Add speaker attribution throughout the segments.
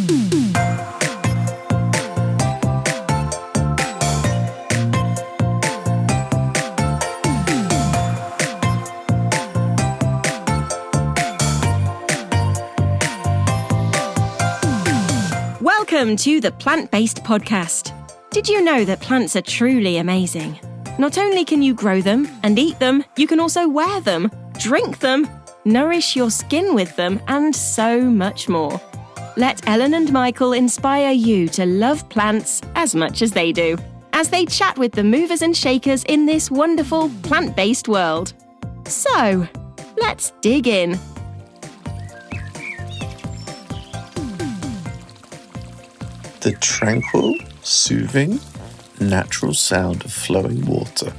Speaker 1: Welcome to the Plant-Based Podcast. Did you know that plants are truly amazing? Not only can you grow them and eat them, you can also wear them, drink them, nourish your skin with them, and so much more. Let Ellen and Michael inspire you to love plants as much as they do, as they chat with the movers and shakers in this wonderful plant-based world. So, let's dig in.
Speaker 2: The tranquil, soothing, natural sound of flowing water.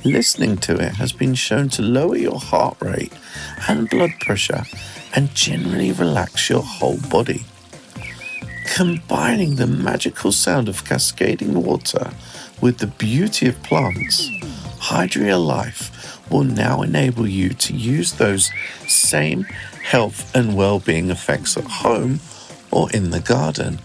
Speaker 2: Listening to it has been shown to lower your heart rate and blood pressure and generally relax your whole body. Combining the magical sound of cascading water with the beauty of plants, Hydria Life will now enable you to use those same health and well-being effects at home or in the garden.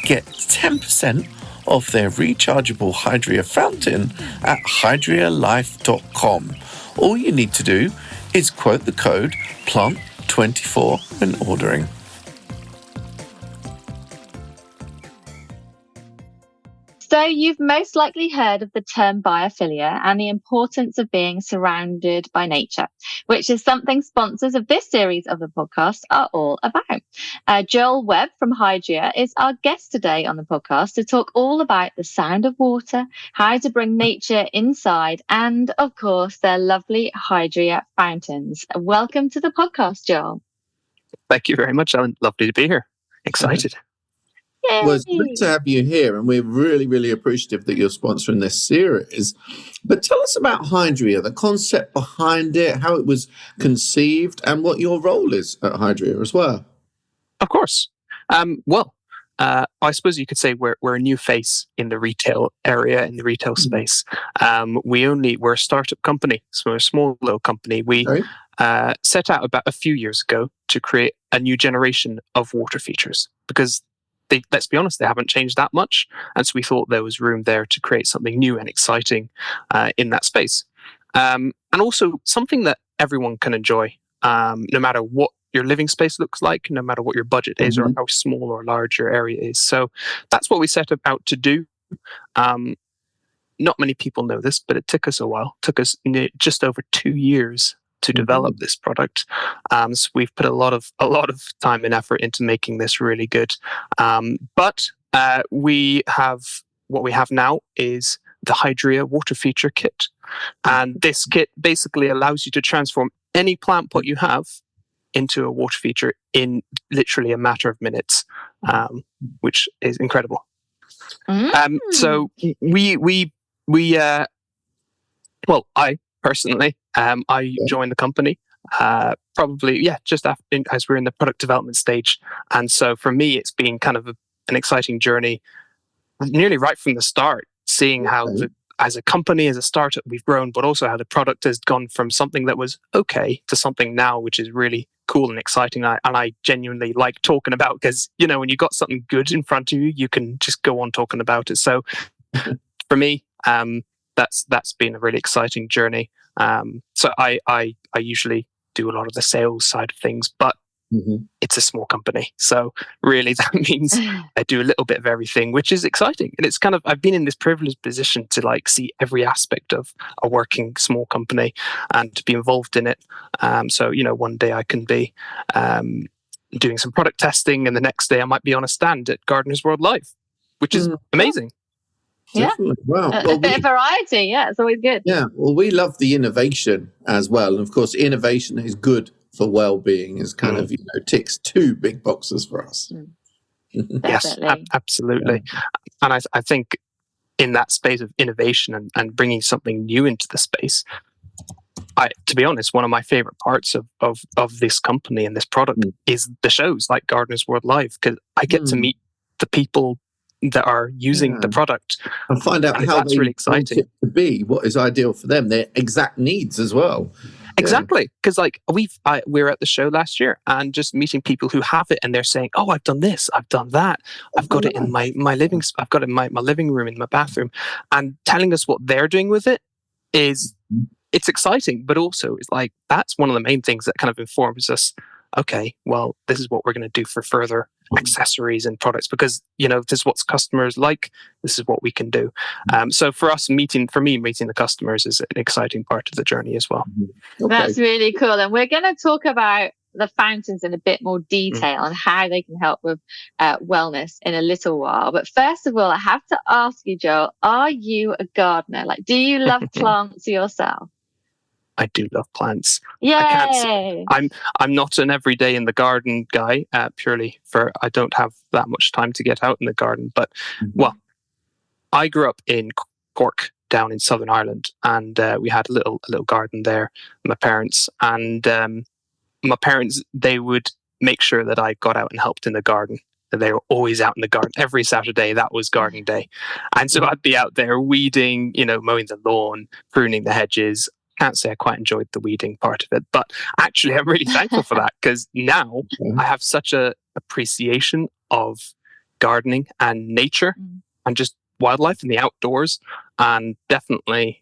Speaker 2: Get 10% off their rechargeable Hydria fountain at hydrialife.com. All you need to do is quote the code PLANT24 when ordering.
Speaker 3: So you've most likely heard of the term biophilia and the importance of being surrounded by nature, which is something sponsors of this series of the podcast are all about. Joel Webb from Hydria is our guest today on the podcast to talk all about the sound of water, how to bring nature inside, and of course, their lovely Hydria fountains. Welcome to the podcast, Joel.
Speaker 4: Thank you very much, Ellen. Lovely to be here. Excited.
Speaker 3: Yay.
Speaker 2: Well, it's great to have you here, and we're really, really appreciative that you're sponsoring this series. But tell us about Hydria, the concept behind it, how it was conceived, and what your role is at Hydria as well.
Speaker 4: Of course. I suppose you could say we're a new face in the retail area, in the retail space. We're a startup company, so we're a small little company. We set out about a few years ago to create a new generation of water features because let's be honest, they haven't changed that much. And so we thought there was room there to create something new and exciting in that space. And also something that everyone can enjoy, no matter what your living space looks like, no matter what your budget is or how small or large your area is. So that's what we set out to do. Not many people know this, but it took us a while. It took us just over 2 years to develop this product. So we've put a lot of time and effort into making this really good. But what we have now is the Hydria water feature kit. And this kit basically allows you to transform any plant pot you have into a water feature in literally a matter of minutes, which is incredible. So I personally, I joined the company just after, as we're in the product development stage. And so for me, it's been kind of an exciting journey, nearly right from the start, seeing how as a company, as a startup, we've grown, but also how the product has gone from something that was okay to something now, which is really cool and exciting. And I genuinely like talking about, because, when you got something good in front of you, you can just go on talking about it. So for me, that's been a really exciting journey. So I usually do a lot of the sales side of things, but it's a small company. So really that means I do a little bit of everything, which is exciting. And it's kind of, I've been in this privileged position to see every aspect of a working small company and to be involved in it. So, one day I can be doing some product testing and the next day I might be on a stand at Gardeners World Live, which is amazing.
Speaker 3: Yeah.
Speaker 2: Wow.
Speaker 3: A bit of variety. Yeah, it's always good.
Speaker 2: Yeah. Well, we love the innovation as well. And of course, innovation is good for well-being, is kind of, ticks 2 big boxes for us.
Speaker 4: Yes, absolutely. Yeah. And I think in that space of innovation and bringing something new into the space, to be honest, one of my favorite parts of this company and this product is the shows like Gardeners World Live, because I get to meet the people that are using the product
Speaker 2: and find out how
Speaker 4: that's
Speaker 2: they
Speaker 4: really exciting
Speaker 2: want it to be, what is ideal for them, their exact needs as well.
Speaker 4: Exactly, because like we were at the show last year, and just meeting people who have it, and they're saying, "Oh, I've done this, I've done that, I've got it in my living, I've got it in my living room, in my bathroom," and telling us what they're doing with it is it's exciting, but also it's like that's one of the main things that kind of informs us. Okay, well, this is what we're going to do for further accessories and products because this is what customers like. This is what we can do. So for us, meeting the customers is an exciting part of the journey as well.
Speaker 3: Okay. That's really cool, and we're going to talk about the fountains in a bit more detail and how they can help with wellness in a little while. But first of all, I have to ask you, Joel, are you a gardener? Like, do you love plants yourself?
Speaker 4: I do love plants.
Speaker 3: Yay!
Speaker 4: I can't say, I'm not an everyday in the garden guy, purely for I don't have that much time to get out in the garden. But well, I grew up in Cork, down in Southern Ireland, and we had a little garden there. My parents they would make sure that I got out and helped in the garden. They were always out in the garden every Saturday. That was gardening day, and so I'd be out there weeding, mowing the lawn, pruning the hedges. Can't say I quite enjoyed the weeding part of it, but actually I'm really thankful for that because now I have such a appreciation of gardening and nature and just wildlife and the outdoors. And definitely,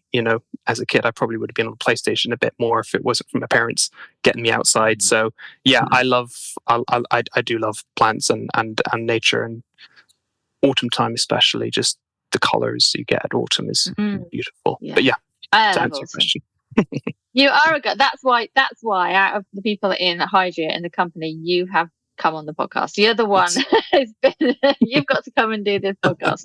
Speaker 4: as a kid, I probably would have been on the PlayStation a bit more if it wasn't for my parents getting me outside. So yeah, I do love plants and nature, and autumn time especially. Just the colors you get at autumn is beautiful. Yeah. But yeah, to answer your question.
Speaker 3: You are a good. That's why out of the people in Hydria in the company, you have come on the podcast. You're the one who's been. You've got to come and do this podcast.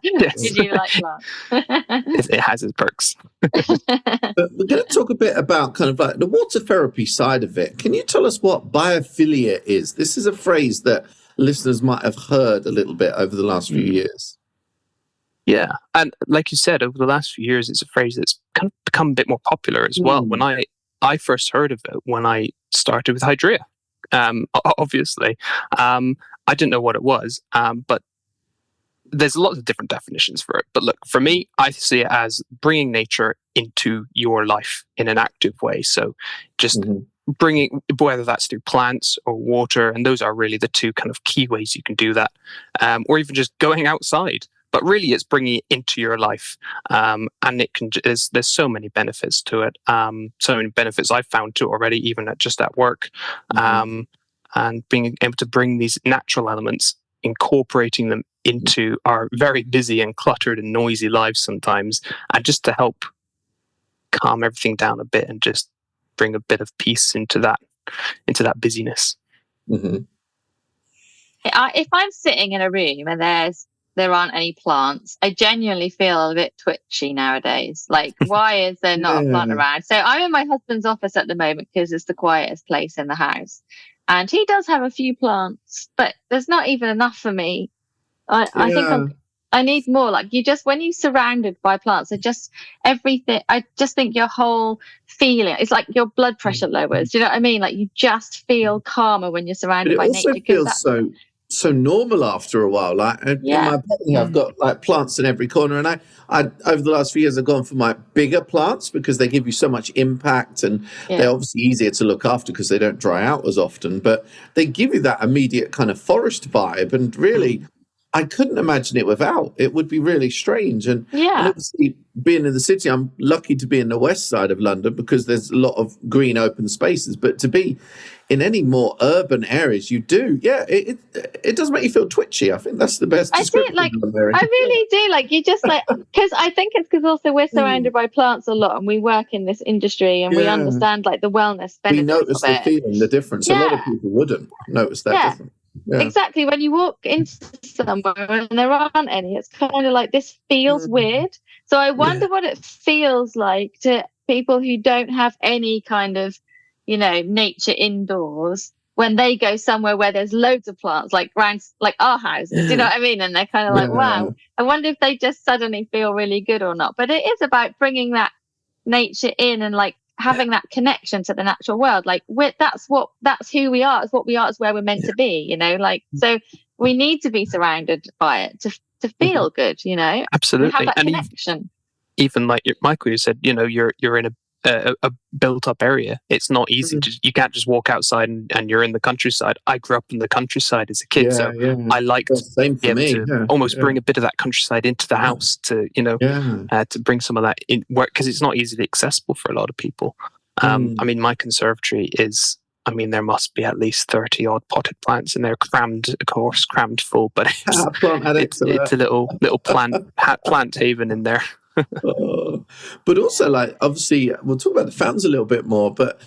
Speaker 4: Yes.
Speaker 3: Did you like plants?
Speaker 4: It has its perks.
Speaker 2: But we're going to talk a bit about kind of like the water therapy side of it. Can you tell us what biophilia is? This is a phrase that listeners might have heard a little bit over the last few years.
Speaker 4: Yeah, and like you said, over the last few years, it's a phrase that's kind of become a bit more popular as well. When I first heard of it, when I started with Hydria, obviously, I didn't know what it was, but there's a lot of different definitions for it. But look, for me, I see it as bringing nature into your life in an active way. So just bringing, whether that's through plants or water, and those are really the two kind of key ways you can do that, or even just going outside. But really, it's bringing it into your life, and it can. There's so many benefits to it. So many benefits I've found to it already, even at work, and being able to bring these natural elements, incorporating them into our very busy and cluttered and noisy lives sometimes, and just to help calm everything down a bit and just bring a bit of peace into that busyness.
Speaker 3: If I'm sitting in a room and there aren't any plants, I genuinely feel a bit twitchy nowadays. Like, why is there not a plant around? So I'm in my husband's office at the moment because it's the quietest place in the house. And he does have a few plants, but there's not even enough for me. I think I need more. Like, when you're surrounded by plants, everything, I just think your whole feeling, it's like your blood pressure lowers. Do you know what I mean? Like, you just feel calmer when you're surrounded by nature.
Speaker 2: It also feels so normal after a while. Like in my apartment, I've got like plants in every corner, and I over the last few years I've gone for my bigger plants because they give you so much impact, and they're obviously easier to look after because they don't dry out as often, but they give you that immediate kind of forest vibe. And really, I couldn't imagine it without. It would be really strange. And obviously, being in the city, I'm lucky to be in the west side of London because there's a lot of green open spaces. But to be in any more urban areas, you do, it does make you feel twitchy. I think that's the best description.
Speaker 3: I really do. Like, you just like, because I think it's because also we're surrounded by plants a lot, and we work in this industry, and we understand like the wellness benefits.
Speaker 2: We notice
Speaker 3: of it.
Speaker 2: the feeling, the difference. A lot of people wouldn't notice that difference. Yeah.
Speaker 3: Exactly. When you walk into somewhere and there aren't any, it's kind of like, this feels weird. So I wonder what it feels like to people who don't have any kind of, nature indoors, when they go somewhere where there's loads of plants, like around, like our houses. Do you know what I mean? And they're kind of like, wow, I wonder if they just suddenly feel really good or not. But it is about bringing that nature in and like having that connection to the natural world. Like, that's who we are. It's what we are. It's where we're meant to be, like, so we need to be surrounded by it to feel good,
Speaker 4: Absolutely.
Speaker 3: have that
Speaker 4: and
Speaker 3: connection.
Speaker 4: Even like Michael, you said, you're in a built-up area. It's not easy. You can't just walk outside and you're in the countryside. I grew up in the countryside as a kid, so I liked
Speaker 2: Well, same
Speaker 4: be
Speaker 2: for
Speaker 4: able
Speaker 2: me.
Speaker 4: to almost bring a bit of that countryside into the house to, to bring some of that in work, because it's not easily accessible for a lot of people. I mean, my conservatory is, I mean, there must be at least 30 odd potted plants in there, crammed, of course, crammed full, but it's a little plant haven in there.
Speaker 2: But also, like, obviously, we'll talk about the fountains a little bit more, but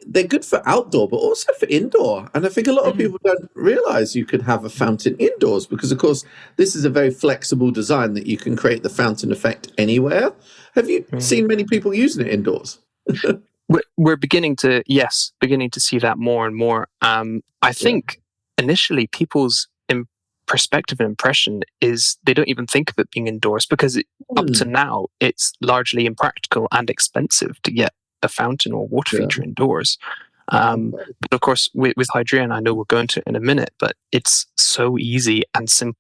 Speaker 2: they're good for outdoor, but also for indoor. And I think a lot of people don't realize you could have a fountain indoors because, of course, this is a very flexible design that you can create the fountain effect anywhere. Have you seen many people using it indoors?
Speaker 4: We're beginning to see that more and more. I think initially people's perspective and impression is they don't even think of it being indoors because up to now it's largely impractical and expensive to get a fountain or water feature indoors. But of course with Hydria, and I know we'll go into it in a minute, but it's so easy and simple.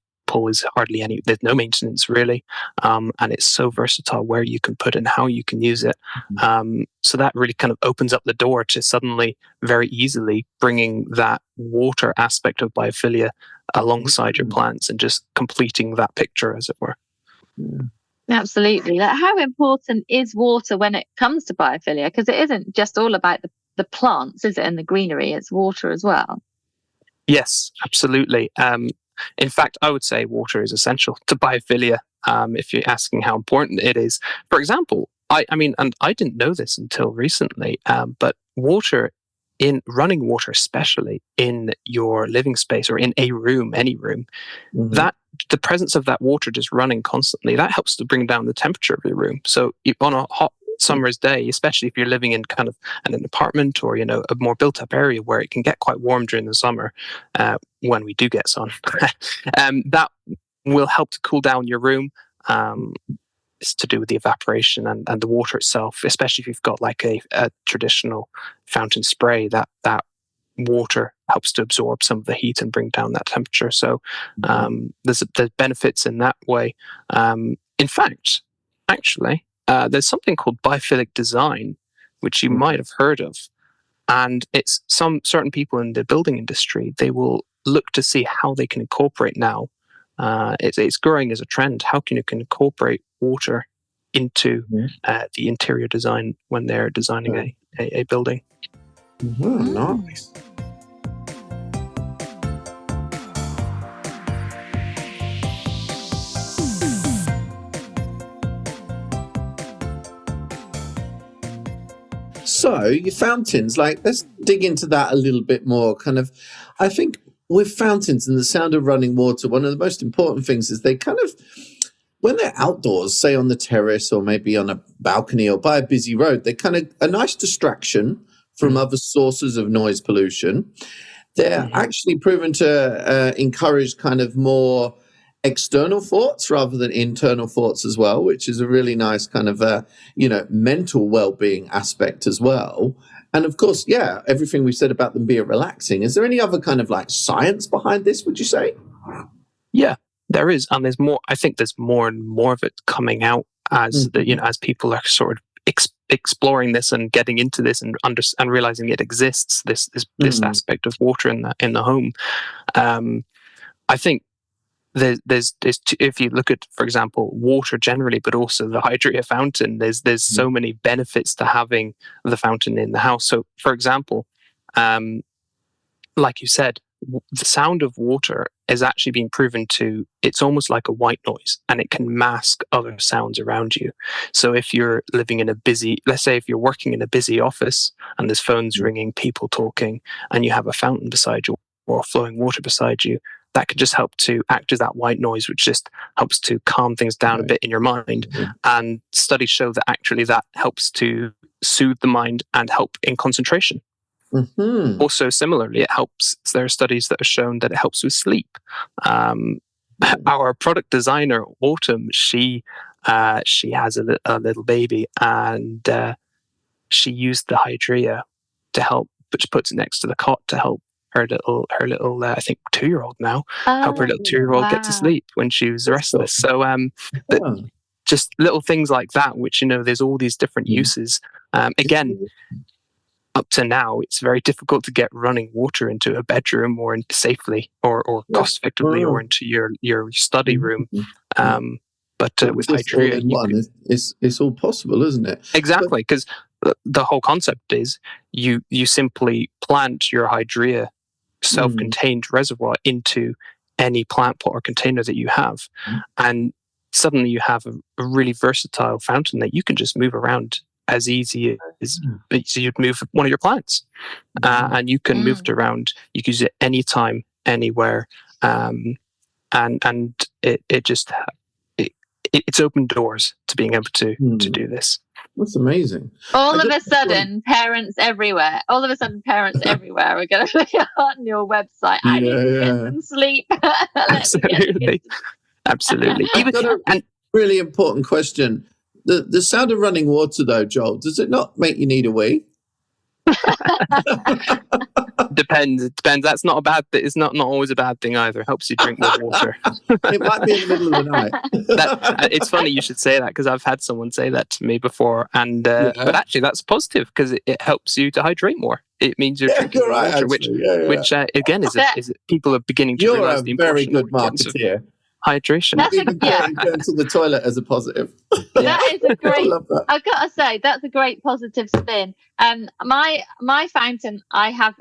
Speaker 4: Is hardly there's no maintenance really, and it's so versatile where you can put it and how you can use it. So that really kind of opens up the door to suddenly very easily bringing that water aspect of biophilia alongside your plants and just completing that picture, as it were.
Speaker 3: Absolutely. Like, how important is water when it comes to biophilia? Because it isn't just all about the plants, is it, and the greenery? It's water as well.
Speaker 4: Yes, absolutely. In fact, I would say water is essential to biophilia. If you're asking how important it is, for example, I mean, and I didn't know this until recently, but running water, especially in your living space or in a room, any room, that the presence of that water just running constantly, that helps to bring down the temperature of your room. So on a hot summer's day, especially if you're living in kind of an apartment or, a more built up area where it can get quite warm during the summer, when we do get sun, that will help to cool down your room. It's to do with the evaporation and the water itself, especially if you've got like a traditional fountain spray, that water helps to absorb some of the heat and bring down that temperature. So there's benefits in that way. In fact, actually, there's something called biophilic design, which you might have heard of. And it's some certain people in the building industry, they will look to see how they can incorporate now. It's growing as a trend. How can you incorporate water into the interior design when they're designing a building?
Speaker 2: Nice. So your fountains, like, let's dig into that a little bit more. Kind of, I think with fountains and the sound of running water, one of the most important things is they kind of, when they're outdoors, say on the terrace or maybe on a balcony or by a busy road, they're kind of a nice distraction from other sources of noise pollution. They're actually proven to encourage kind of more external thoughts rather than internal thoughts as well, which is a really nice kind of mental well-being aspect as well. And of course, everything we said about them being relaxing. Is there any other kind of like science behind this, would you say?
Speaker 4: Yeah, there is, and there's more. I think there's more and more of it coming out as as people are sort of exploring this and getting into this and realizing it exists. This aspect of water in the home. I think there's if you look at, for example, water generally, but also the Hydria fountain, there's so many benefits to having the fountain in the house. So, for example, like you said, the sound of water is actually being proven to, it's almost like a white noise, and it can mask other sounds around you. So if you're living in let's say if you're working in a busy office and there's phones ringing, people talking, and you have a fountain beside you or flowing water beside you, that could just help to act as that white noise, which just helps to calm things down a bit in your mind. And studies show that actually that helps to soothe the mind and help in concentration. Also, similarly, it helps. There are studies that have shown that it helps with sleep. Our product designer, Autumn, she has a little baby, and she used the Hydria to help, which puts it next to the cot to help her little I think 2-year-old now, help her little 2-year-old get to sleep when she was restless. So just little things like that, which, there's all these different uses. Again, up to now, it's very difficult to get running water into a bedroom or safely or cost effectively or into your study room. But with Hydria,
Speaker 2: it's all possible, isn't it?
Speaker 4: Exactly, because the whole concept is you simply plant your Hydria self-contained reservoir into any plant pot or container that you have, and suddenly you have a really versatile fountain that you can just move around as easy as you'd move one of your plants, and you can move it around. You can use it anytime, anywhere, and it just it's opened doors to being able to do this.
Speaker 2: That's amazing.
Speaker 3: All of a sudden, parents everywhere are going to look on your website. I need to get some sleep.
Speaker 4: Absolutely.
Speaker 2: I've got a really important question. The sound of running water, though, Joel, does it not make you need a wee?
Speaker 4: Depends. It depends. That's not a bad thing. It's not always a bad thing either. It helps you drink more water.
Speaker 2: It might be in the middle of the night.
Speaker 4: It's funny you should say that, because I've had someone say that to me before, and but actually that's positive, because it helps you to hydrate more. It means you're drinking more water, which again is people are beginning to realize the importance
Speaker 2: very good marketeer.
Speaker 4: Hydration.
Speaker 2: Going to the toilet as a positive.
Speaker 3: That is a great. I've got to say that's a great positive spin. My fountain I have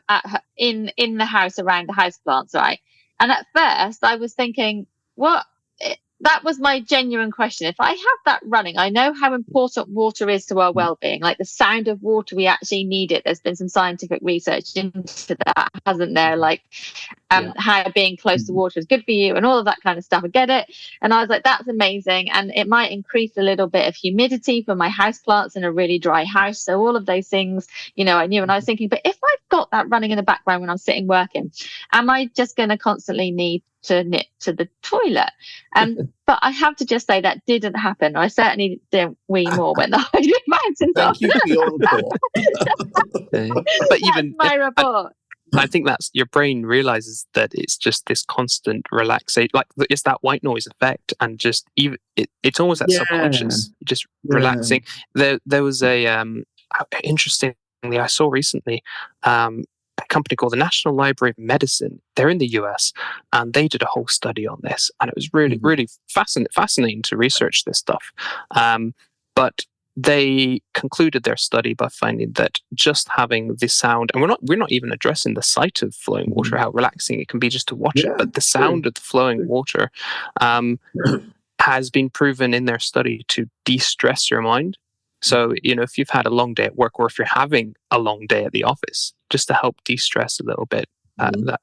Speaker 3: in the house around the houseplants, right? And at first I was thinking, that was my genuine question. If I have that running, I know how important water is to our well-being, like the sound of water, we actually need it. There's been some scientific research into that, hasn't there? Like how being close to water is good for you and all of that kind of stuff. I get it. And I was like, that's amazing. And it might increase a little bit of humidity for my houseplants in a really dry house. So all of those things, I knew. And I was thinking, but if I've got that running in the background when I'm sitting working, am I just going to constantly need to nip to the toilet? But I have to just say that didn't happen. I certainly didn't wee more when the Hydria mountains off.
Speaker 2: Thank you for your report.
Speaker 4: But even
Speaker 3: my report.
Speaker 4: I think that's your brain realizes that it's just this constant relaxation, like it's that white noise effect, and just even it's almost that subconscious, just relaxing. There was a interestingly I saw recently. A company called the National Library of Medicine. They're in the US, and they did a whole study on this, and it was really, really fascinating to research this stuff. But they concluded their study by finding that just having the sound, and we're not even addressing the sight of flowing water, how relaxing it can be just to watch it, but the sound of the flowing water has been proven in their study to de-stress your mind. So, if you've had a long day at work, or if you're having a long day at the office, just to help de-stress a little bit,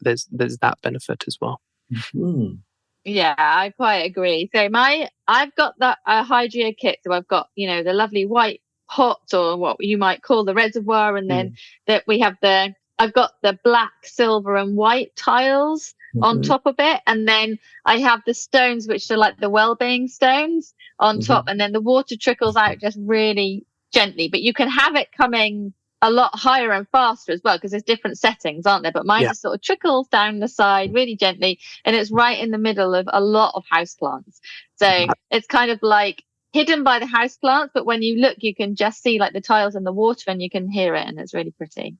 Speaker 4: there's that benefit as well.
Speaker 3: Yeah, I quite agree. So I've got the Hydria kit. So I've got, the lovely white pot, or what you might call the reservoir. And then that we have I've got the black, silver and white tiles on top of it. And then I have the stones, which are like the well-being stones on top. And then the water trickles out just really gently, but you can have it coming a lot higher and faster as well, because there's different settings, aren't there? But mine just sort of trickles down the side really gently, and it's right in the middle of a lot of houseplants. So it's kind of like hidden by the houseplants, but when you look, you can just see like the tiles and the water, and you can hear it, and it's really pretty.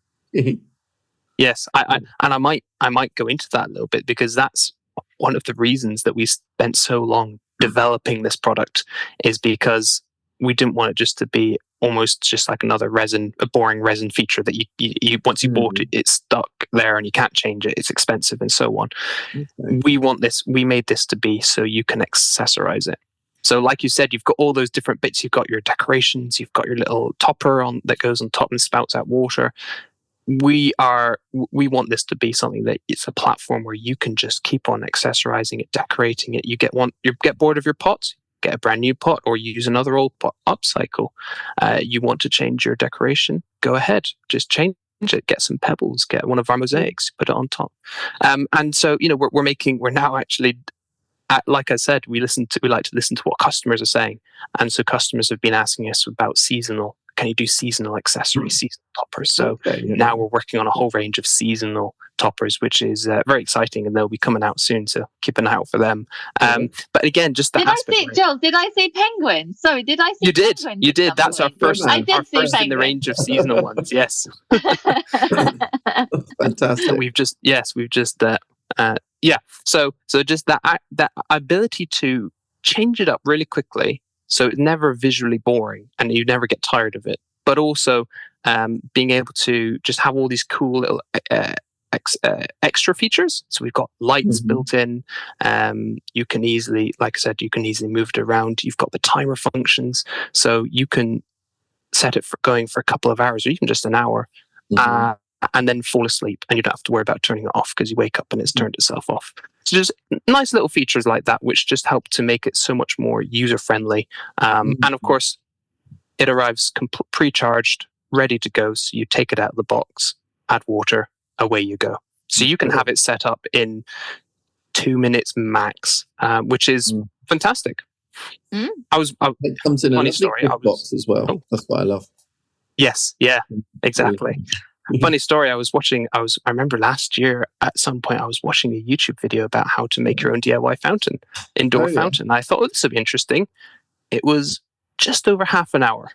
Speaker 4: Yes, I might go into that a little bit, because that's one of the reasons that we spent so long developing this product, is because we didn't want it just to be almost just like another a boring resin feature that you once you bought it, it's stuck there and you can't change it. It's expensive and so on. We made this to be so you can accessorize it. So like you said, you've got all those different bits. You've got your decorations, you've got your little topper that goes on top and spouts out water. We want this to be something that it's a platform where you can just keep on accessorizing it, decorating it. You get bored of your pots, get a brand new pot, or use another old pot, upcycle. You want to change your decoration, go ahead, just change it, get some pebbles, get one of our mosaics, put it on top. And so, we're now actually, like I said, we like to listen to what customers are saying. And so customers have been asking us about seasonal can you do seasonal accessories, seasonal toppers? So
Speaker 2: Yeah.
Speaker 4: now we're working on a whole range of seasonal toppers, which is very exciting, and they'll be coming out soon. So keep an eye out for them. But again, just that
Speaker 3: Did I
Speaker 4: aspect.
Speaker 3: see, Joel? Did I see penguins? Sorry, did I see
Speaker 4: You did.
Speaker 3: penguins?
Speaker 4: You
Speaker 3: at
Speaker 4: did.
Speaker 3: some
Speaker 4: That's our
Speaker 3: point?
Speaker 4: first.
Speaker 3: I did
Speaker 4: Our
Speaker 3: see
Speaker 4: first in the
Speaker 3: penguins.
Speaker 4: range of seasonal ones. Yes.
Speaker 2: Fantastic.
Speaker 4: So we've just So just that ability to change it up really quickly, so it's never visually boring and you never get tired of it, but also being able to just have all these cool little extra features. So we've got lights built in. You can easily, like I said, you can easily move it around. You've got the timer functions, so you can set it for going for a couple of hours or even just an hour. And then fall asleep, and you don't have to worry about turning it off because you wake up and it's turned itself off. So just nice little features like that, which just help to make it so much more user friendly. And of course, it arrives pre-charged, ready to go. So you take it out of the box, add water, away you go. So you can have it set up in 2 minutes max, which is fantastic.
Speaker 2: It comes in a lovely box as well. That's what I love.
Speaker 4: Yes, yeah, exactly. Funny story. I remember last year at some point I was watching a YouTube video about how to make your own DIY fountain, indoor fountain. I thought this would be interesting. It was just over half an hour.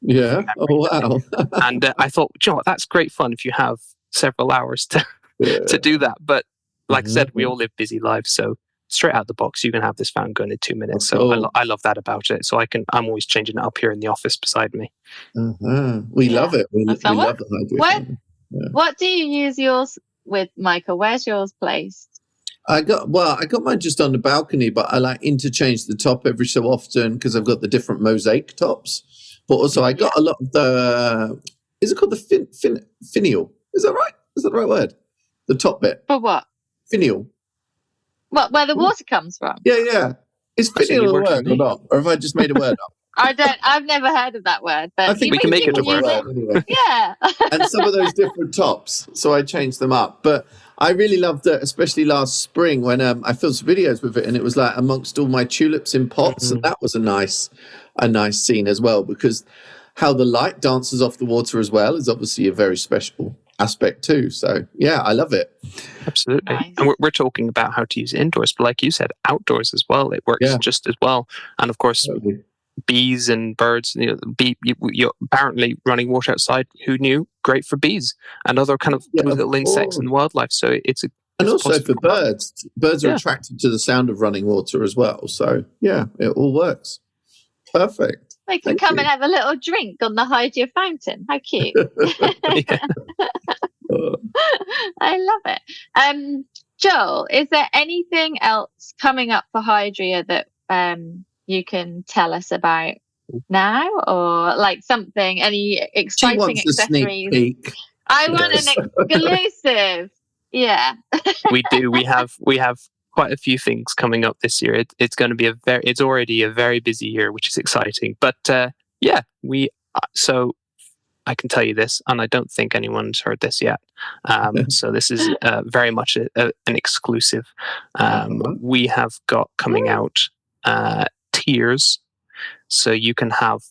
Speaker 2: Yeah. Oh wow.
Speaker 4: And I thought, you know what, that's great fun if you have several hours to do that. But like I said, we all live busy lives, so straight out the box, you can have this fountain going in 2 minutes. So I love that about it. So I'm always changing it up here in the office beside me.
Speaker 2: We love it. We love the Hydria.
Speaker 3: What do you use yours with, Michael? Where's yours placed?
Speaker 2: I got mine just on the balcony, but I like interchange the top every so often because I've got the different mosaic tops. But also I got a lot of the, is it called the finial? Is that right? Is that the right word? The top bit.
Speaker 3: For what?
Speaker 2: Finial.
Speaker 3: What, where the water comes from?
Speaker 2: Yeah. Is finial a word or not? Or have I just made a word up?
Speaker 3: I've never heard of that word, but
Speaker 2: I think
Speaker 4: we can make it a word.
Speaker 2: Anyway.
Speaker 3: Yeah.
Speaker 2: And some of those different tops, so I changed them up. But I really loved it, especially last spring when I filmed some videos with it, and it was like amongst all my tulips in pots, and that was a nice scene as well, because how the light dances off the water as well is obviously a very special aspect too. So yeah, I love it.
Speaker 4: Absolutely. Nice. And we're talking about how to use it indoors, but like you said, outdoors as well, it works just as well. And of course, bees and birds, you're apparently running water outside. Who knew? Great for bees and other kind of little insects and wildlife. So it's
Speaker 2: also for birds. Birds are attracted to the sound of running water as well. So yeah, it all works. Perfect.
Speaker 3: They can come and have a little drink on the Hydria fountain. How cute. I love it. Joel, is there anything else coming up for Hydria that you can tell us about now, or like something, any exciting accessories?
Speaker 2: A sneak peek.
Speaker 3: I want an exclusive. Yeah.
Speaker 4: We do. We have quite a few things coming up this year. It's going to be it's already a very busy year, which is exciting. But so I can tell you this, and I don't think anyone's heard this yet. So this is very much an exclusive. We have got coming out tiers, so you can have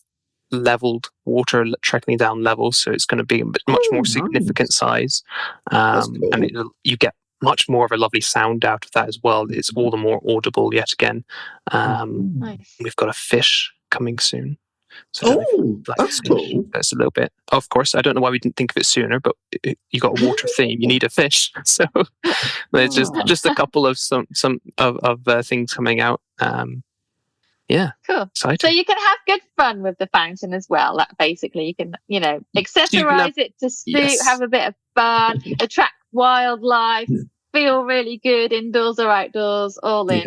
Speaker 4: leveled water trickling down levels. So it's going to be a much more significant size, cool. And you get much more of a lovely sound out of that as well. It's all the more audible yet again.
Speaker 3: Nice.
Speaker 4: We've got a fish coming soon. So
Speaker 2: that's cool.
Speaker 4: That's a little bit. Of course, I don't know why we didn't think of it sooner, but you got a water theme. You need a fish. So there's just a couple of some things coming out.
Speaker 3: Cool.
Speaker 4: Exciting.
Speaker 3: So you can have good fun with the fountain as well. Like basically, you can accessorize it to suit, have a bit of fun, attract wildlife, feel really good indoors or outdoors, all in.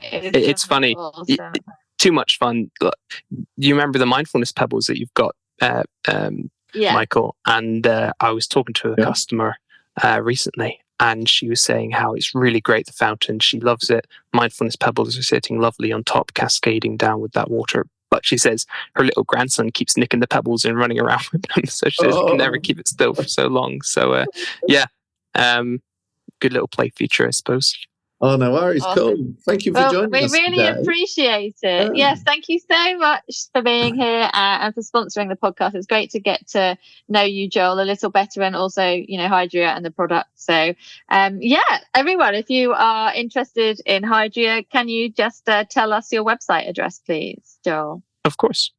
Speaker 4: It's funny.
Speaker 3: Awesome.
Speaker 4: Too much fun. You remember the mindfulness pebbles that you've got, Michael? And I was talking to a customer recently, and she was saying how it's really great, the fountain. She loves it. Mindfulness pebbles are sitting lovely on top, cascading down with that water. But she says her little grandson keeps nicking the pebbles and running around with them. So she says you can never keep it still for so long. So good little play feature, I suppose.
Speaker 2: Oh, no worries.
Speaker 3: Awesome.
Speaker 2: Cool. Thank you for
Speaker 3: Well,
Speaker 2: joining
Speaker 3: we
Speaker 2: us
Speaker 3: really
Speaker 2: today.
Speaker 3: appreciate it. Yes, thank you so much for being here and for sponsoring the podcast. It's great to get to know you, Joel, a little better, and also, Hydria and the product. So, everyone, if you are interested in Hydria, can you just tell us your website address, please, Joel?
Speaker 4: Of course.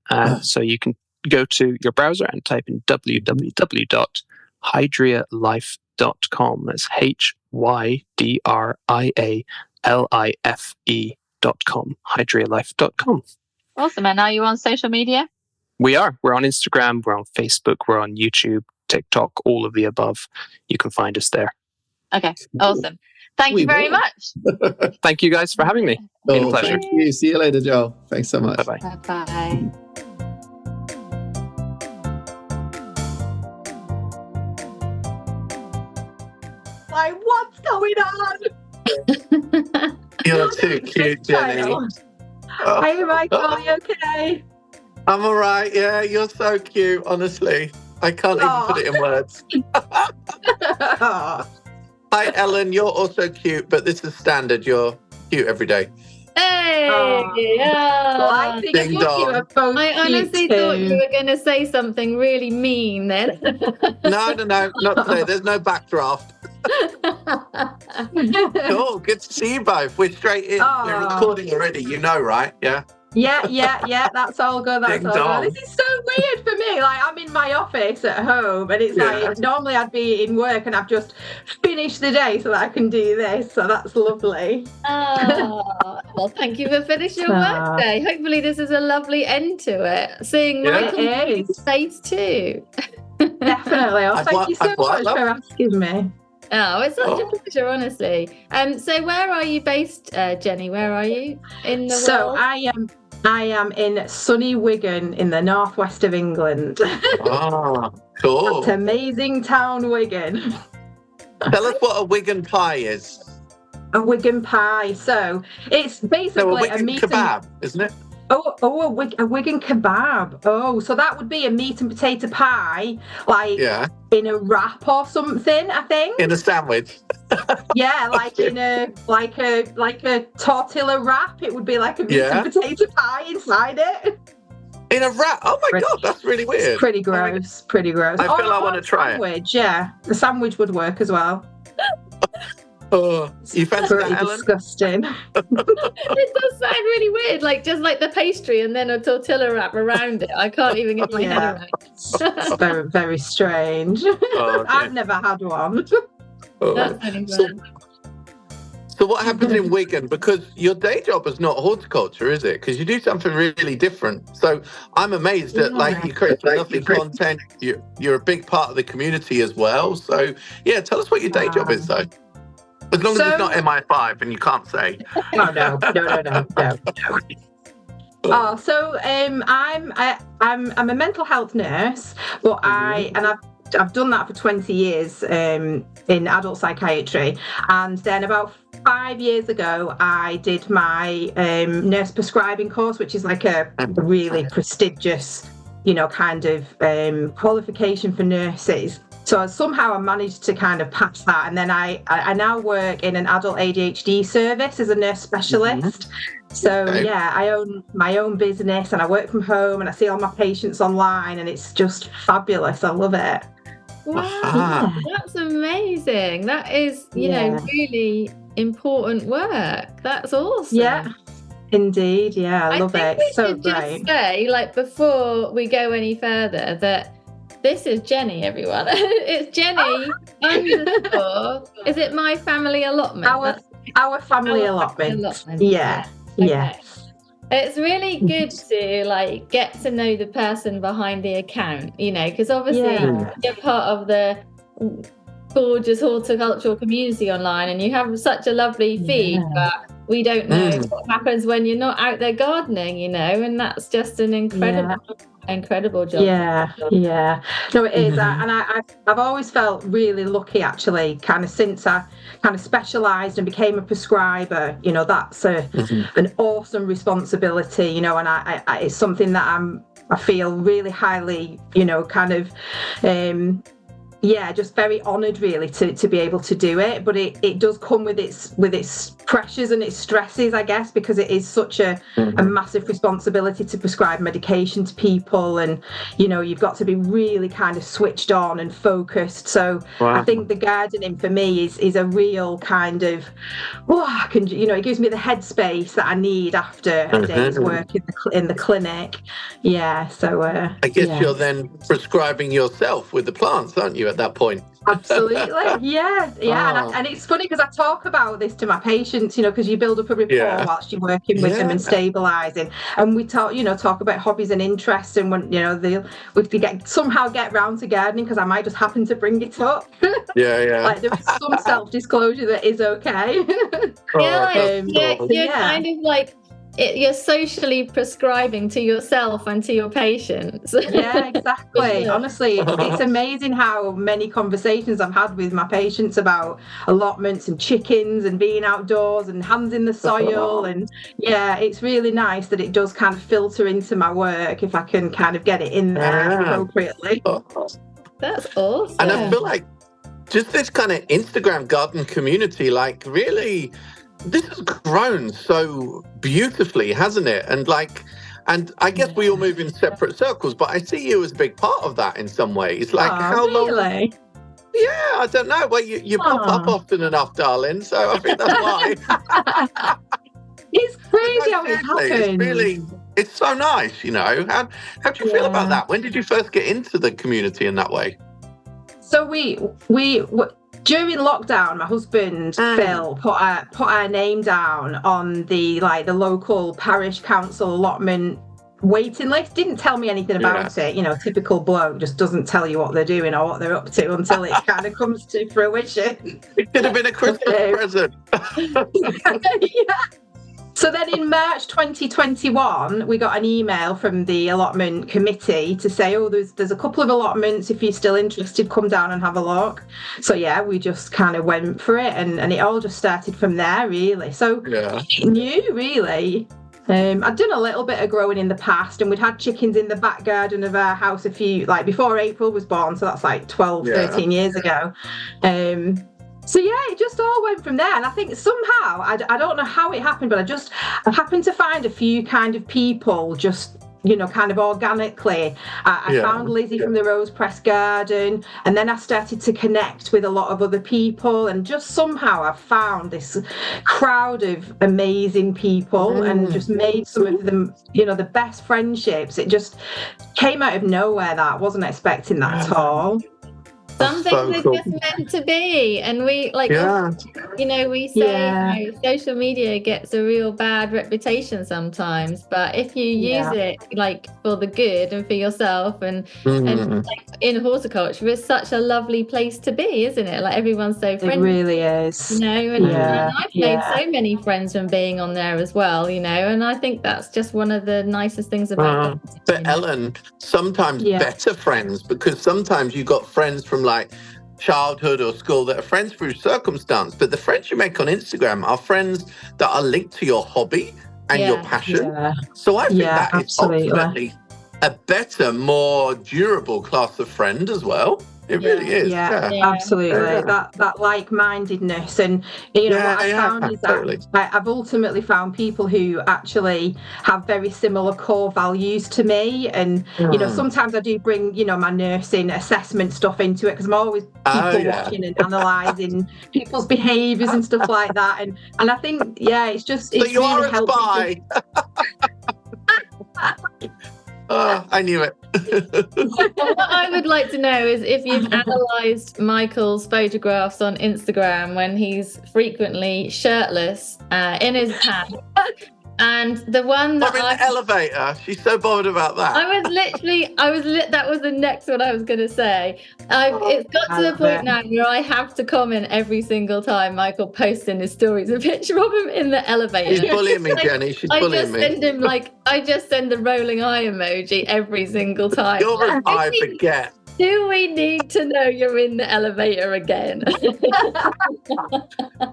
Speaker 4: So you can go to your browser and type in www.hydrialife.com. That's HYDRIALIFE.com. Hydrialife.com.
Speaker 3: Awesome. And are you on social media?
Speaker 4: We are. We're on Instagram, we're on Facebook, we're on YouTube, TikTok, all of the above. You can find us there.
Speaker 3: Okay, awesome. Thank you very much.
Speaker 4: Thank you guys for having me. Been a pleasure.
Speaker 2: Thank you. See you later, Joel. Thanks so much.
Speaker 4: Bye-bye.
Speaker 3: Bye-bye.
Speaker 5: Like, what's going on?
Speaker 2: You're too cute, Jenny.
Speaker 5: Hey, Michael, are you okay?
Speaker 2: I'm all right. Yeah, you're so cute, honestly. I can't even put it in words. Hi, Ellen. You're also cute, but this is standard. You're cute every day.
Speaker 6: Hey!
Speaker 5: Well, I think
Speaker 2: Ding
Speaker 5: you
Speaker 2: dong.
Speaker 5: are both
Speaker 6: I honestly
Speaker 5: cute
Speaker 6: thought
Speaker 5: too.
Speaker 6: you were going to say something really mean then.
Speaker 2: No, not today. There's no backdraft. Cool. Good to see you both. We're straight in. We're recording already. You know, right? Yeah.
Speaker 5: Yeah, that's all good. That's
Speaker 2: Ding
Speaker 5: all
Speaker 2: dong.
Speaker 5: good. This is so weird for me. Like, I'm in my office at home, and it's like normally I'd be in work, and I've just finished the day so that I can do this. So that's lovely.
Speaker 6: Well, thank you for finishing your work day. Hopefully, this is a lovely end to it. Seeing Michael's face too.
Speaker 5: Definitely. Oh, thank you so much for asking me.
Speaker 6: Oh, it's such a pleasure, honestly. So, where are you based, Jenny? Where are you in the world?
Speaker 5: I am in sunny Wigan in the northwest of England.
Speaker 2: Oh, cool.
Speaker 5: That amazing town, Wigan.
Speaker 2: Tell us what a Wigan pie is.
Speaker 5: A Wigan pie. So it's basically
Speaker 2: a Wigan kebab, isn't it?
Speaker 5: A Wigan kebab. Oh, so that would be a meat and potato pie, like in a wrap or something, I think.
Speaker 2: In a sandwich.
Speaker 5: Yeah, like in a tortilla wrap. It would be like a meat and potato pie inside it.
Speaker 2: In a wrap. Oh my god, that's really weird.
Speaker 5: It's pretty gross. Pretty gross.
Speaker 2: I feel I want to try
Speaker 5: it. Yeah, the sandwich would work as well.
Speaker 2: Oh, you fancy that, Ellen?
Speaker 5: Disgusting.
Speaker 6: It does sound really weird, like just like the pastry and then a tortilla wrap around it. I can't even get my head around it.
Speaker 5: It's very, very strange. I've never had one.
Speaker 6: That's really bad.
Speaker 2: So what happens in Wigan? Because your day job is not horticulture, is it? Because you do something really different. So I'm amazed that you create lovely content. You're a big part of the community as well. So tell us what your day job is, though. As long as it's not MI5 and you can't say.
Speaker 5: Oh no. Oh, so I'm a mental health nurse, but I've done that for 20 years in adult psychiatry, and then about 5 years ago I did my nurse prescribing course, which is like a really prestigious, kind of qualification for nurses. So somehow I managed to kind of pass that, and then I now work in an adult ADHD service as a nurse specialist. So I own my own business, and I work from home, and I see all my patients online, and it's just fabulous. I love it.
Speaker 6: Wow, that's amazing. That is, really important work. That's awesome.
Speaker 5: Yeah, indeed. Yeah, I love it. It's so great.
Speaker 6: Just say, before we go any further, that this is Jenny, everyone. It's Jenny _. Is it my family allotment?
Speaker 5: Our family allotment. Yeah. Okay. Yeah.
Speaker 6: It's really good to get to know the person behind the account, because obviously you're part of the gorgeous horticultural community online, and you have such a lovely feed, but we don't know what happens when you're not out there gardening, and that's just an incredible job.
Speaker 5: Yeah. No, it is. And I've always felt really lucky, actually, kind of since I kind of specialised and became a prescriber. That's an awesome responsibility, and I it's something that I feel really highly, kind of just very honoured really to be able to do it, but it does come with its pressures and its stresses, I guess, because it is such a massive responsibility to prescribe medication to people, and you've got to be really kind of switched on and focused. So I think the gardening for me is a real kind of it gives me the headspace that I need after a day's work in the clinic. So
Speaker 2: I guess you're then prescribing yourself with the plants, aren't you, at that point?
Speaker 5: Absolutely, and it's funny because I talk about this to my patients, because you build up a rapport whilst you're working with them and stabilising, and we talk about hobbies and interests, and when we somehow get round to gardening because I might just happen to bring it up. Like there is some self-disclosure that is okay.
Speaker 6: You're kind of like you're socially prescribing to yourself and to your patients.
Speaker 5: Yeah, exactly. Honestly, it's amazing how many conversations I've had with my patients about allotments and chickens and being outdoors and hands in the soil. And it's really nice that it does kind of filter into my work if I can kind of get it in there appropriately.
Speaker 6: That's awesome.
Speaker 2: And I feel like just this kind of Instagram garden community, like really, this has grown so beautifully, hasn't it? And I guess we all move in separate circles, but I see you as a big part of that in some ways. Like how
Speaker 5: really?
Speaker 2: long? Yeah, I don't know. Well, you pop up often enough, darling. So I think that's why.
Speaker 5: It's crazy how it happens.
Speaker 2: It's so nice, How do you feel about that? When did you first get into the community in that way?
Speaker 5: So we during lockdown, my husband Phil put our name down on the local parish council allotment waiting list. Didn't tell me anything about it. Typical bloke just doesn't tell you what they're doing or what they're up to until it kind of comes to fruition.
Speaker 2: It could have been a Christmas present.
Speaker 5: So then in March 2021, we got an email from the allotment committee to say, there's a couple of allotments. If you're still interested, come down and have a look. So we just kind of went for it, and it all just started from there, really. So new, really. I'd done a little bit of growing in the past, and we'd had chickens in the back garden of our house before April was born. So that's 12, 13 years ago. So it just all went from there, and I think somehow I don't know how it happened, but I happened to find a few kind of people just kind of organically. I found Lizzie from the Rose Press Garden, and then I started to connect with a lot of other people, and just somehow I found this crowd of amazing people and just made some of them the best friendships. It just came out of nowhere. That I wasn't expecting that at all.
Speaker 6: Some things are just meant to be, and we we say social media gets a real bad reputation sometimes, but if you use it for the good and for yourself, and in horticulture, it's such a lovely place to be, isn't it? Everyone's so friendly.
Speaker 5: It really is.
Speaker 6: And I've made so many friends from being on there as well, and I think that's just one of the nicest things about it.
Speaker 2: But Ellen, sometimes better friends, because sometimes you got friends from childhood or school that are friends through circumstance, but the friends you make on Instagram are friends that are linked to your hobby and your passion. So I think that is ultimately a better, more durable class of friend as well. It really is.
Speaker 5: Absolutely. That like-mindedness, and what I found is that I've ultimately found people who actually have very similar core values to me, and sometimes I do bring my nursing assessment stuff into it, because I'm always people watching and analysing people's behaviours and stuff like that, and I think it's just it's
Speaker 2: so you
Speaker 5: really
Speaker 2: are a spy. I knew it.
Speaker 6: What I would like to know is if you've analysed Michael's photographs on Instagram when he's frequently shirtless in his pants. And the one that
Speaker 2: I'm in the elevator. She's so bothered about that.
Speaker 6: That was the next one I was going to say. It's got to the point now where I have to comment every single time Michael posts in his stories a picture of him in the elevator.
Speaker 2: She's bullying me, Jenny. She's bullying me.
Speaker 6: I just send the rolling eye emoji every single time.
Speaker 2: I forget.
Speaker 6: Do we need to know you're in the elevator again?
Speaker 5: I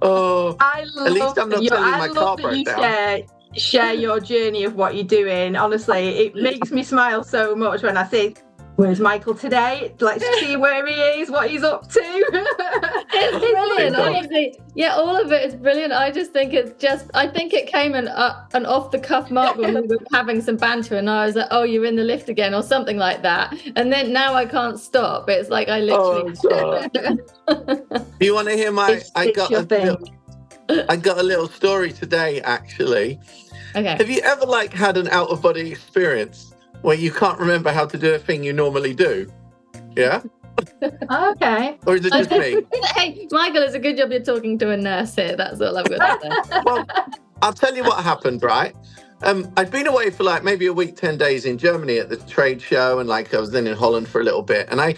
Speaker 5: love
Speaker 2: at least I'm not telling my car broke down.
Speaker 5: Share your journey of what you're doing. Honestly, it makes me smile so much when I see Where's Michael today? Let's see where he is, what he's up to.
Speaker 6: It's brilliant, honestly. Yeah, all of it is brilliant. I just think I think it came an off the cuff mark when we were having some banter, and I was like, "Oh, you're in the lift again," or something like that. And then now I can't stop. It's like I literally.
Speaker 2: Do you want to hear my? I got a little story today, actually.
Speaker 6: Okay.
Speaker 2: Have you ever had an out of body experience where you can't remember how to do a thing you normally do? Yeah.
Speaker 5: Okay.
Speaker 2: Or is it just me?
Speaker 6: Hey, Michael, it's a good job you're talking to a nurse here. That's all I've got to say.
Speaker 2: Well, I'll tell you what happened, right? I'd been away for maybe a week, 10 days in Germany at the trade show, and I was then in Holland for a little bit, and I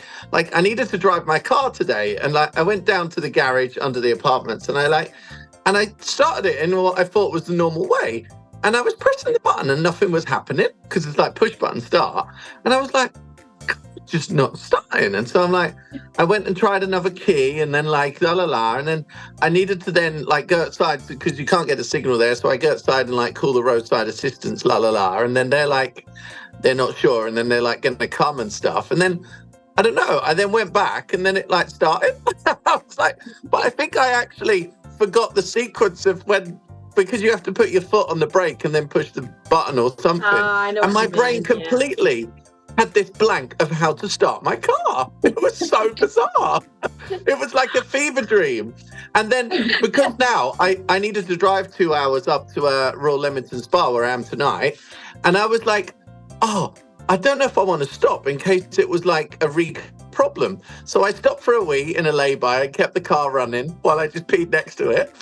Speaker 2: needed to drive my car today, and I went down to the garage under the apartments, and I started it in what I thought was the normal way, and I was pressing the button and nothing was happening because it's push button start, and I was like, just not starting. And so I went and tried another key, and then and then I needed to then go outside because you can't get a signal there. So I go outside and call the roadside assistance, and then they're not sure, and then they're going to come and stuff. And then I don't know. I then went back, and then it started. I was but I think I actually forgot the sequence of because you have to put your foot on the brake and then push the button or something.
Speaker 5: I know
Speaker 2: and my
Speaker 5: what you
Speaker 2: brain
Speaker 5: mean,
Speaker 2: completely had this blank of how to start my car. It was so bizarre. It was like a fever dream. And then because now I needed to drive 2 hours up to Royal Leamington Spa where I am tonight. And I was I don't know if I want to stop in case it was a problem. So I stopped for a wee in a lay-by and kept the car running while I just peed next to it.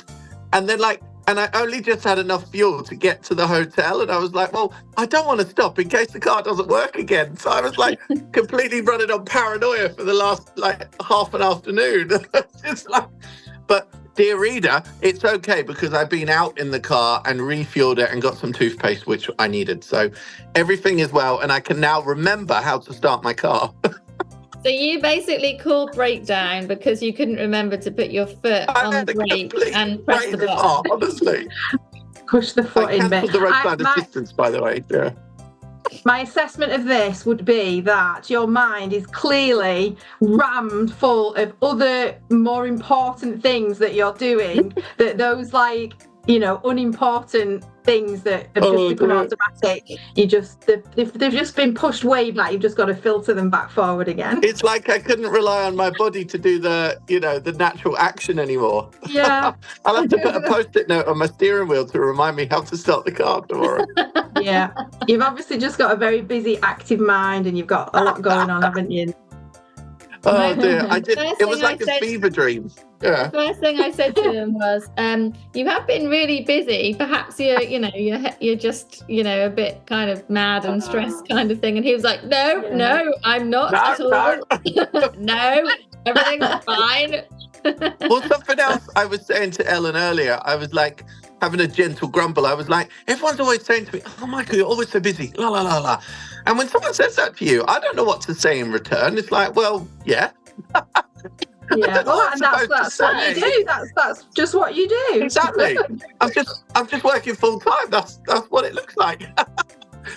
Speaker 2: And then and I only just had enough fuel to get to the hotel. And I was well, I don't want to stop in case the car doesn't work again. So I was completely running on paranoia for the last half an afternoon. Just but dear reader, it's okay because I've been out in the car and refueled it and got some toothpaste, which I needed. So everything is well. And I can now remember how to start my car.
Speaker 6: So you basically called breakdown because you couldn't remember to put your foot on the brake and press the button.
Speaker 2: Honestly.
Speaker 5: Push the foot in.
Speaker 2: I cancelled the roadside assistance, by the way. Yeah.
Speaker 5: My assessment of this would be that your mind is clearly rammed full of other more important things that you're doing, that those unimportant things that have just become automatic, they've just been pushed way back. You've just got to filter them back forward again.
Speaker 2: It's I couldn't rely on my body to do the natural action anymore.
Speaker 5: Yeah.
Speaker 2: I'll have to put a post-it note on my steering wheel to remind me how to start the car tomorrow.
Speaker 5: Yeah. You've obviously just got a very busy, active mind, and you've got a lot going on, haven't you?
Speaker 2: Oh dear, it was a fever dream. Yeah.
Speaker 6: The first thing I said to him was, you have been really busy. Perhaps you're just, a bit kind of mad and stressed kind of thing. And he was like, no, I'm not at all. No, everything's fine.
Speaker 2: Well, something else I was saying to Ellen earlier, I was having a gentle grumble. I was everyone's always saying to me, oh, Michael, you're always so busy, la, la, la, la. And when someone says that to you, I don't know what to say in return. It's well, yeah.
Speaker 5: Yeah, and that's what you do. That's just what you do.
Speaker 2: Exactly. I'm just working full time. That's what it looks like.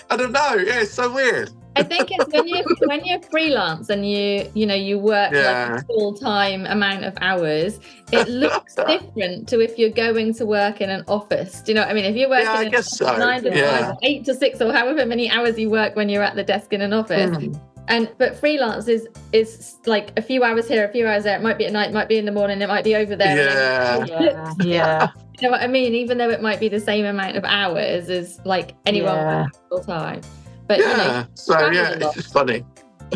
Speaker 2: I don't know. Yeah, it's so weird.
Speaker 6: I think it's when you're freelance and you work a full-time amount of hours, it looks different to if you're going to work in an office. Do you know what I mean? If you're working
Speaker 2: I guess so.
Speaker 6: 9 to 5, 8 to 6, or however many hours you work when you're at the desk in an office. But freelance is a few hours here, a few hours there. It might be at night, it might be in the morning, it might be over there.
Speaker 5: Yeah.
Speaker 6: You know what I mean? Even though it might be the same amount of hours as anyone full time. But
Speaker 2: it's just funny.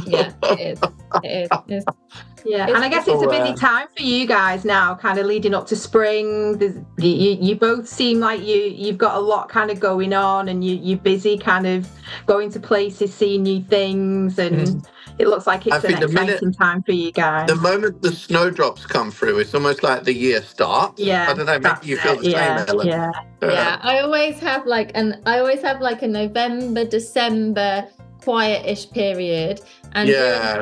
Speaker 6: Yeah, it is.
Speaker 5: Yeah, and I guess it's a busy time for you guys now, kind of leading up to spring. You both seem like you've got a lot kind of going on, and you're busy kind of going to places, seeing new things, and it looks like it's an exciting time for you guys.
Speaker 2: The moment the snowdrops come through, it's almost like the year starts.
Speaker 5: Yeah,
Speaker 2: I don't know, maybe you feel the same, Ellen.
Speaker 6: Yeah. I always have a November, December quiet-ish period, and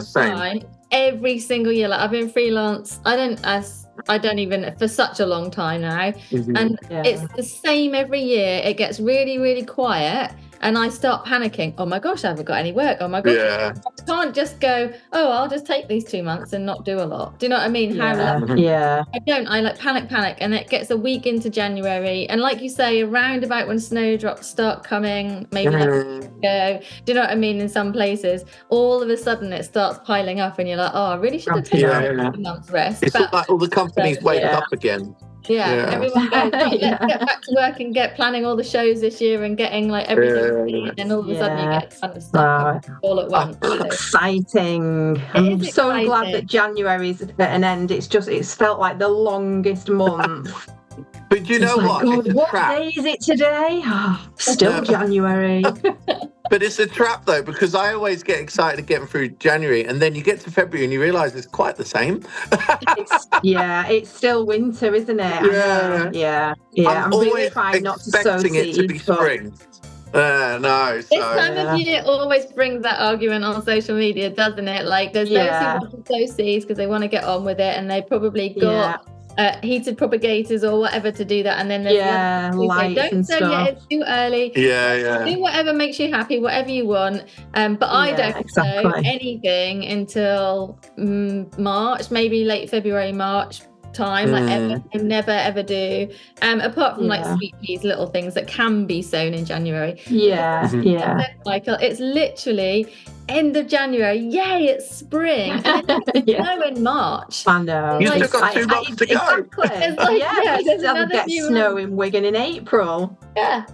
Speaker 2: same.
Speaker 6: Every single year, I've been freelance. I don't even for such a long time now, and it's the same every year. It gets really, really quiet, and I start panicking. Oh my gosh, I haven't got any work. Oh my gosh, I can't just go, oh, I'll just take these 2 months and not do a lot. Do you know what I mean? I don't. I like panic, and it gets a week into January, and like you say, around about when snowdrops start coming, maybe go. Do you know what I mean? In some places, all of a sudden it starts piling up, and you're like, oh, I really should have taken a month's rest.
Speaker 2: It's like all the companies wake up again.
Speaker 6: Everyone goes, let's get back to work and get planning all the shows this year and getting like everything, and then all of a sudden you get kind of stuff all at once.
Speaker 5: Exciting! I'm so glad that January's at an end. It's felt like the longest month.
Speaker 2: But you know what?
Speaker 5: God, what day is it today? Still January.
Speaker 2: But it's a trap, though, because I always get excited getting through January, and then you get to February and you realise it's quite the same.
Speaker 5: It's still winter, isn't it? Yeah. I'm really trying not to sow
Speaker 2: expecting it to be spring. No.
Speaker 6: This time of year always brings that argument on social media, doesn't it? Like, there's those who want to sow seeds because they want to get on with it, and they've probably got heated propagators or whatever to do that, and then there's
Speaker 5: lights and stuff.
Speaker 6: Yet, it's too early. Do whatever makes you happy, whatever you want. But I don't sow anything until March, maybe late February, March time. Like ever, I never ever do. Apart from like sweet peas, little things that can be sown in January. Michael, it's literally end of January. Yay, it's spring. And then it's snow in March.
Speaker 5: I know.
Speaker 2: You still got 2 months to go.
Speaker 5: Exactly. You still get snow in Wigan in April.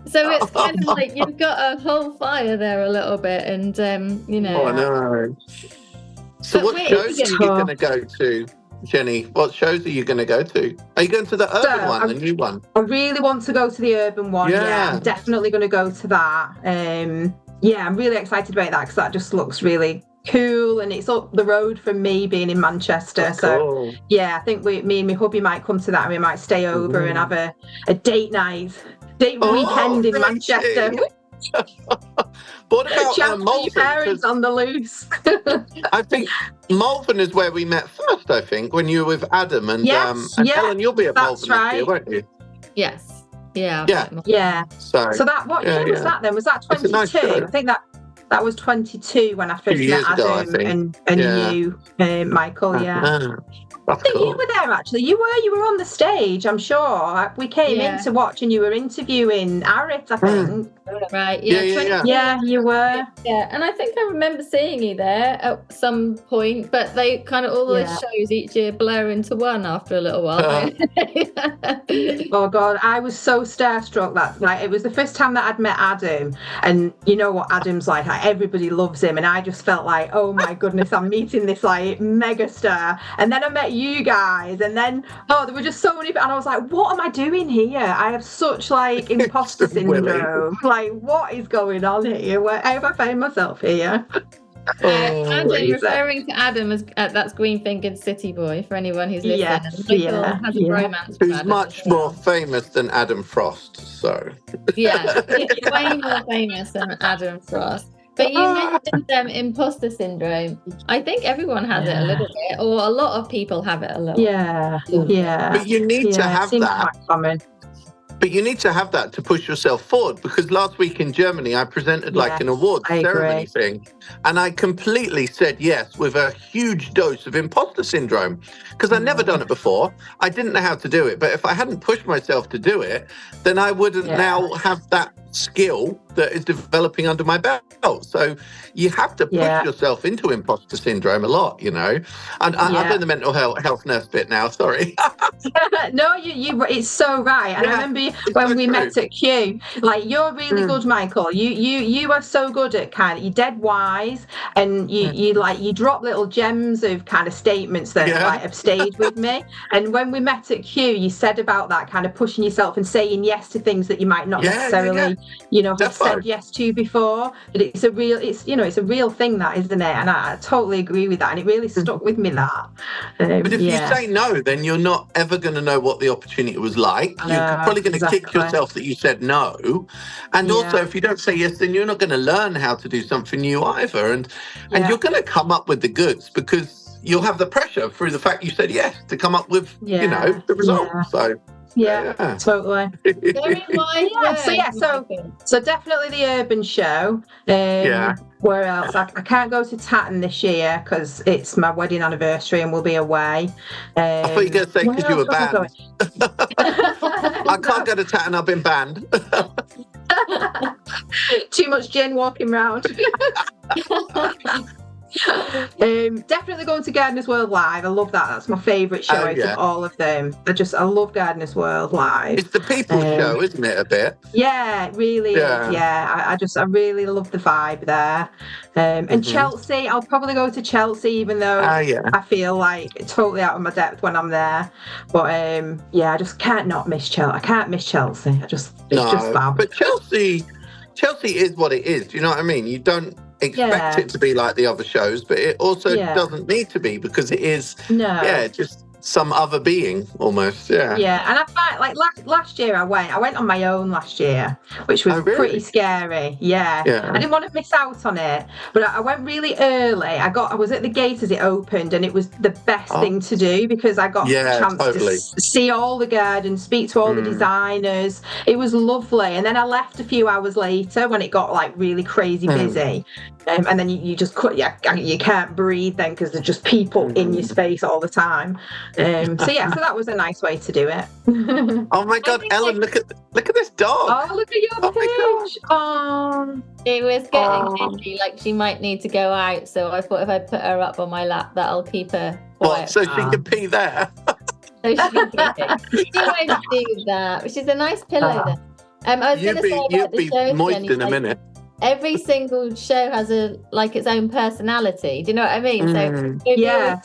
Speaker 6: So it's kind of like you've got a whole fire there a little bit, and you know.
Speaker 2: Oh, I know. So what shows are you going to go to, Jenny? What shows are you going to go to? Are you going to the urban one, the new one?
Speaker 5: I really want to go to the urban one. Yeah, I'm definitely going to go to that. I'm really excited about that because that just looks really cool, and it's up the road from me being in Manchester.
Speaker 2: Cool.
Speaker 5: So I think me and my hubby might come to that, and we might stay over and have a date weekend in Manchester.
Speaker 2: What about Malvern?
Speaker 5: Parents on the loose.
Speaker 2: I think Malvern is where we met first. I think when you were with Adam and Ellen, you'll be at Malvern this year, won't you?
Speaker 6: Yes. Yeah.
Speaker 5: So that what year was that then? Was that 22? Nice, I think that was 22 when I first met Adam and you, Michael. I think you were there actually. You were on the stage, I'm sure. We came in to watch and you were interviewing Arit, I think.
Speaker 6: Right.
Speaker 5: Yeah, you were.
Speaker 6: Yeah, and I think I remember seeing you there at some point, but they kind of all those shows each year blur into one after a little while.
Speaker 5: Oh God, I was so starstruck that it was the first time that I'd met Adam, and you know what Adam's like everybody loves him, and I just felt like, oh my goodness, I'm meeting this like mega star. And then I met you guys, and then there were just so many, and I was like, what am I doing here? I have such like imposter syndrome. Like, what is going on here? Where have I found myself here?
Speaker 6: Adam, referring to Adam as that's green-fingered city boy for anyone who's listening. Has a romance.
Speaker 2: Who's much more famous than Adam Frost. So
Speaker 6: he's way more famous than Adam Frost. But you mentioned imposter syndrome. I think everyone has it a little bit, or a lot of people have it a little.
Speaker 2: But you need to have that. But you need to have that to push yourself forward, because last week in Germany, I presented like an award ceremony thing, and I completely said yes with a huge dose of imposter syndrome, because I'd never done it before. I didn't know how to do it, but if I hadn't pushed myself to do it, then I wouldn't now have that skill that is developing under my belt. So you have to push yourself into imposter syndrome a lot, you know. And I'm doing the mental health nurse bit now, sorry.
Speaker 5: No, you it's so right. And I remember when we met at Q, like, you're really good, Michael. You are so good at you're dead wise, and you drop little gems of kind of statements that like have stayed with me. And when we met at Q, you said about that kind of pushing yourself and saying yes to things that you might not necessarily have said yes to before. But it's a real thing, that, isn't it? And I totally agree with that, and it really stuck with me, that.
Speaker 2: But if you say no, then you're not ever going to know what the opportunity was like. You're probably going to kick yourself that you said no. And also, if you don't say yes, then you're not going to learn how to do something new either. And you're going to come up with the goods, because you'll have the pressure through the fact you said yes to come up with, the result. So
Speaker 5: Yeah, totally.
Speaker 6: Very wise
Speaker 5: So definitely the urban show. Where else? I can't go to Tatton this year because it's my wedding anniversary and we'll be away.
Speaker 2: I thought you were going to say because you were banned. I can't go to Tatton, I've been banned.
Speaker 5: Too much gin walking around. Definitely going to Gardeners World Live. I love that. That's my favourite show out of all of them. I love Gardeners World Live.
Speaker 2: It's the people's show, isn't it, a bit?
Speaker 5: Yeah, it really is. Yeah, I really love the vibe there. And Chelsea, I'll probably go to Chelsea even though I feel like totally out of my depth when I'm there. But I just can't not miss Chelsea. I can't miss Chelsea. It's just fab.
Speaker 2: But Chelsea is what it is. Do you know what I mean? You don't expect it to be like the other shows, but it also doesn't need to be because it is just some other being almost. And
Speaker 5: I find like last year I went on my own last year, which was pretty scary. I didn't want to miss out on it, but I went really early. I was at the gate as it opened, and it was the best thing to do because I got a chance to see all the gardens, speak to all the designers. It was lovely. And then I left a few hours later when it got like really crazy busy. And then you just you can't breathe then because there's just people in your space all the time. So that was a nice way to do it.
Speaker 2: Oh my God, Ellen, look at this dog.
Speaker 5: Oh, look at your page. Oh,
Speaker 6: it was getting busy, like she might need to go out. So I thought if I put her up on my lap, that'll keep her quiet.
Speaker 2: What? So she can pee there?
Speaker 6: So she can pee. She won't do that. Which is a nice pillow there. I was going to say about the show,
Speaker 2: moist
Speaker 6: Jenny,
Speaker 2: in a minute.
Speaker 6: Every single show has its own personality. Do you know what I mean? So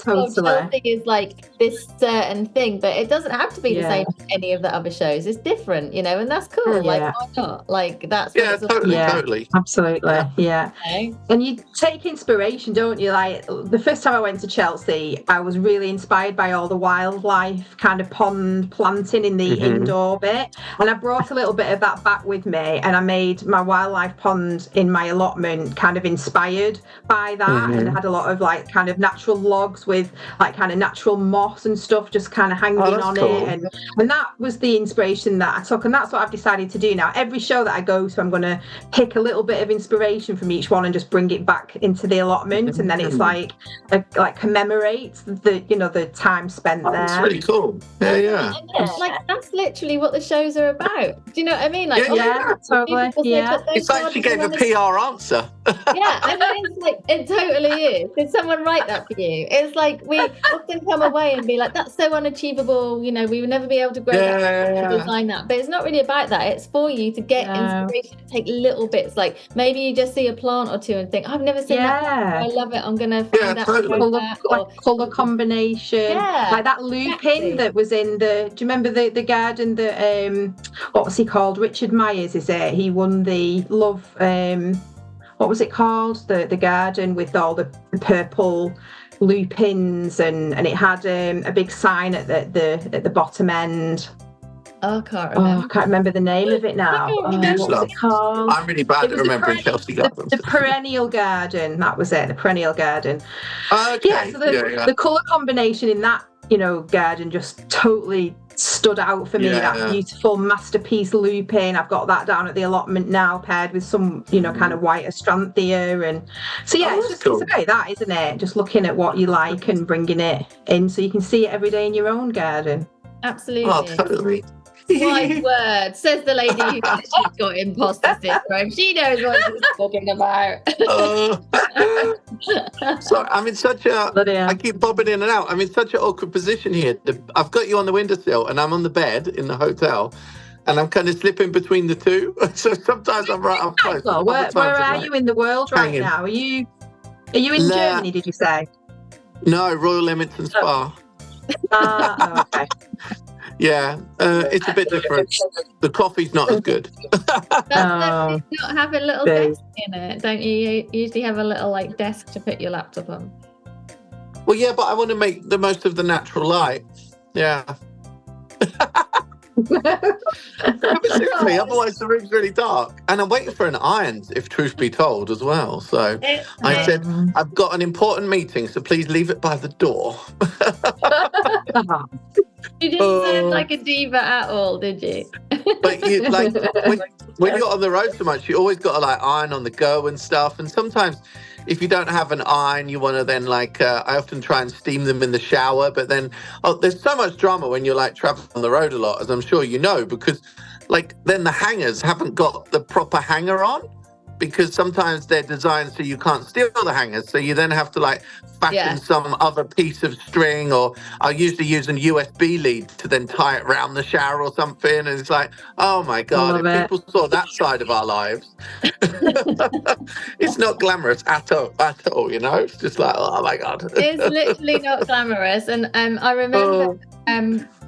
Speaker 5: totally.
Speaker 6: Chelsea is like this certain thing, but it doesn't have to be the same as any of the other shows. It's different, and that's cool. Like, why not? Like, that's what it's all about.
Speaker 2: Totally,
Speaker 5: absolutely, And you take inspiration, don't you? Like the first time I went to Chelsea, I was really inspired by all the wildlife kind of pond planting in the indoor bit, and I brought a little bit of that back with me, and I made my wildlife pond in my allotment kind of inspired by that, and had a lot of like kind of natural logs with like kind of natural moss and stuff just kind of hanging on cool. it, and that was the inspiration that I took, and that's what I've decided to do now. Every show that I go to, I'm going to pick a little bit of inspiration from each one and just bring it back into the allotment, and then it's like commemorates the time spent there.
Speaker 2: That's really cool. Yeah.
Speaker 6: Like that's literally what the shows are about. Do you know what I mean? Like
Speaker 5: totally.
Speaker 2: It's like she gave a PR answer.
Speaker 6: I mean, it's like it totally is. Did someone write that for you? It's like we often come away and be like, that's so unachievable. We would never be able to grow that, design that. But it's not really about that. It's for you to get inspiration, to take little bits. Like maybe you just see a plant or two and think, I've never seen that. I love it. I'm gonna find that.
Speaker 5: Totally. Colour combination. Like that lupin that was in the. Do you remember the garden that what was he called? Richard Myers, is it? He won the Love. What was it called? The garden with all the purple lupins, and it had a big sign at the bottom end.
Speaker 6: Oh, I can't remember.
Speaker 5: I can't remember the name of it now. What was it called?
Speaker 2: I'm really bad at remembering Chelsea Gardens.
Speaker 5: The perennial garden. That was it. The perennial garden.
Speaker 2: Okay.
Speaker 5: So the colour combination in that garden just totally stood out for me. That beautiful masterpiece lupin. I've got that down at the allotment now, paired with some kind of white astranthia, and so it's about that, isn't it? Just looking at what you like and bringing it in so you can see it every day in your own garden.
Speaker 6: Absolutely.
Speaker 2: Oh, totally.
Speaker 6: Wise word, says the lady who's actually got imposter syndrome. She knows what she's talking about.
Speaker 2: So I'm in such I keep bobbing in and out. I'm in such an awkward position here. I've got you on the windowsill and I'm on the bed in the hotel, and I'm kind of slipping between the two. So sometimes I'm right up close.
Speaker 5: Well, where are you in the world right now? Are you in Germany, did you say?
Speaker 2: No, Royal Leamington Spa.
Speaker 5: Okay.
Speaker 2: Yeah, it's a bit different. The coffee's not as good.
Speaker 6: Not have a little desk in it, don't you? You usually have a little desk to put your laptop on.
Speaker 2: Well, yeah, but I want to make the most of the natural light. Yeah. But seriously, otherwise the room's really dark. And I'm waiting for an iron, if truth be told, as well. So I said, I've got an important meeting, so please leave it by the door.
Speaker 6: You didn't sound like a diva at all, did you?
Speaker 2: But you like when you're on the road so much, you always got to like iron on the go and stuff. And sometimes if you don't have an iron, you want to then like I often try and steam them in the shower. But then there's so much drama when you're like traveling on the road a lot, as I'm sure you know, because like then the hangers haven't got the proper hanger on. Because sometimes they're designed so you can't steal the hangers. So you then have to like fashion some other piece of string, or I usually use a USB lead to then tie it around the shower or something. And it's like, oh my God, if people saw that side of our lives, it's not glamorous at all, you know? It's just like, oh my God.
Speaker 6: It's literally not glamorous. And I remember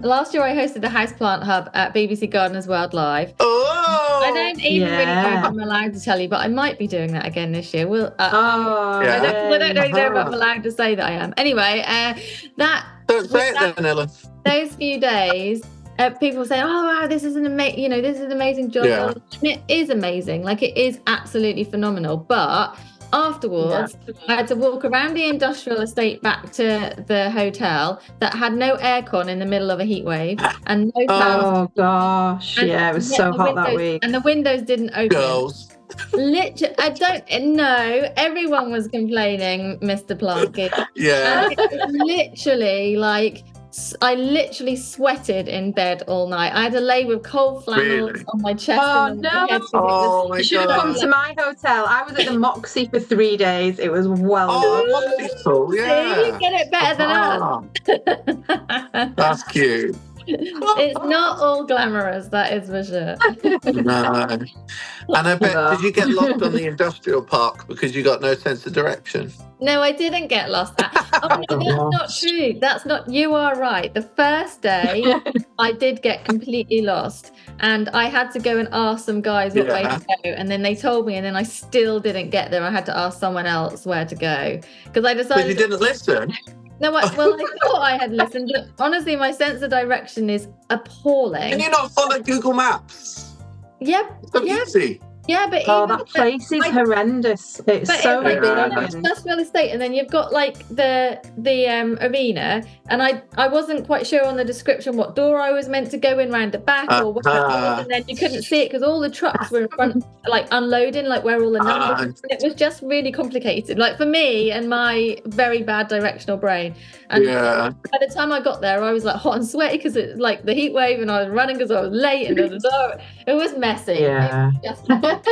Speaker 6: last year I hosted the Houseplant Hub at BBC Gardeners World Live. I don't even really know if I'm allowed to tell you, but I might be doing that again this year. I don't really know if I'm allowed to say that I am. Anyway,
Speaker 2: don't say it then, Ellen.
Speaker 6: Those few days, people say, "Oh wow, this is an amazing job."
Speaker 2: Yeah.
Speaker 6: It is amazing, like it is absolutely phenomenal. But afterwards, I had to walk around the industrial estate back to the hotel that had no aircon in the middle of a heat wave and no fans.
Speaker 5: Oh gosh, it was so hot that week.
Speaker 6: And the windows didn't open.
Speaker 2: Girls.
Speaker 6: Literally, I don't know. Everyone was complaining, Mr. Plunkett.
Speaker 2: Yeah.
Speaker 6: And it was literally like, I literally sweated in bed all night. I had to lay with cold flannels on my chest.
Speaker 5: Oh no!
Speaker 2: My
Speaker 5: you should have come to my hotel. I was at the Moxie for 3 days. It was well done.
Speaker 2: Moxie's cool, yeah.
Speaker 6: See, you get it better than us.
Speaker 2: That's cute.
Speaker 6: It's not all glamorous, that is for sure.
Speaker 2: No. And I bet, did you get lost on the industrial park because you got no sense of direction?
Speaker 6: No, I didn't get lost. Oh no, that's not true. That's not. You are right. The first day, I did get completely lost, and I had to go and ask some guys what way to go, and then they told me, and then I still didn't get there. I had to ask someone else where to go because I decided.
Speaker 2: But you didn't listen.
Speaker 6: No, I thought I had listened, but honestly, my sense of direction is appalling.
Speaker 2: Can you not follow Google Maps?
Speaker 6: Yep.
Speaker 2: So easy.
Speaker 6: Yeah, but
Speaker 5: that place is horrendous. It's so big.
Speaker 6: Industrial estate, and then you've got like the arena, and I wasn't quite sure on the description what door I was meant to go in round the back or what, and then you couldn't see it because all the trucks were in front, like unloading, like where all the numbers. It was just really complicated, like for me and my very bad directional brain. And by the time I got there, I was like hot and sweaty because it's like the heat wave, and I was running because I was late, and it was messy.
Speaker 5: Yeah.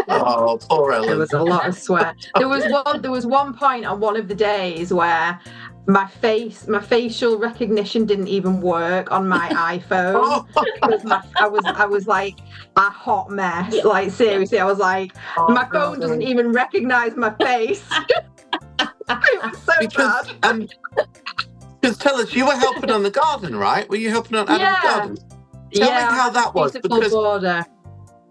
Speaker 2: Oh, poor Ellen.
Speaker 5: There was a lot of sweat. There was one point on one of the days where my facial recognition didn't even work on my iPhone because I was like a hot mess. Like seriously, I was like, my phone doesn't even recognize my face. It was so bad.
Speaker 2: Because tell us, you were helping on the garden, right? Were you helping on Adam's garden? Tell me how that was, because
Speaker 5: border.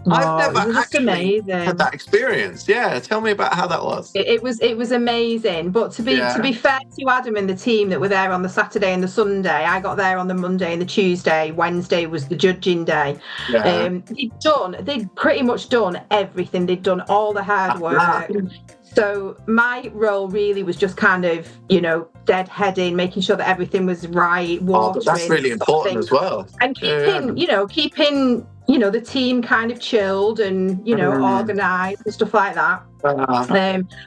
Speaker 2: I've never actually
Speaker 5: amazing.
Speaker 2: had that experience. Yeah, tell me about how that was.
Speaker 5: It was amazing. But to be fair to Adam and the team that were there on the Saturday and the Sunday, I got there on the Monday and the Tuesday. Wednesday was the judging day. Yeah. They'd pretty much done everything. They'd done all the hard work. So my role really was just kind of, deadheading, making sure that everything was right.
Speaker 2: Watering, that's really important as well.
Speaker 5: And keeping the team kind of chilled and, organised and stuff like that.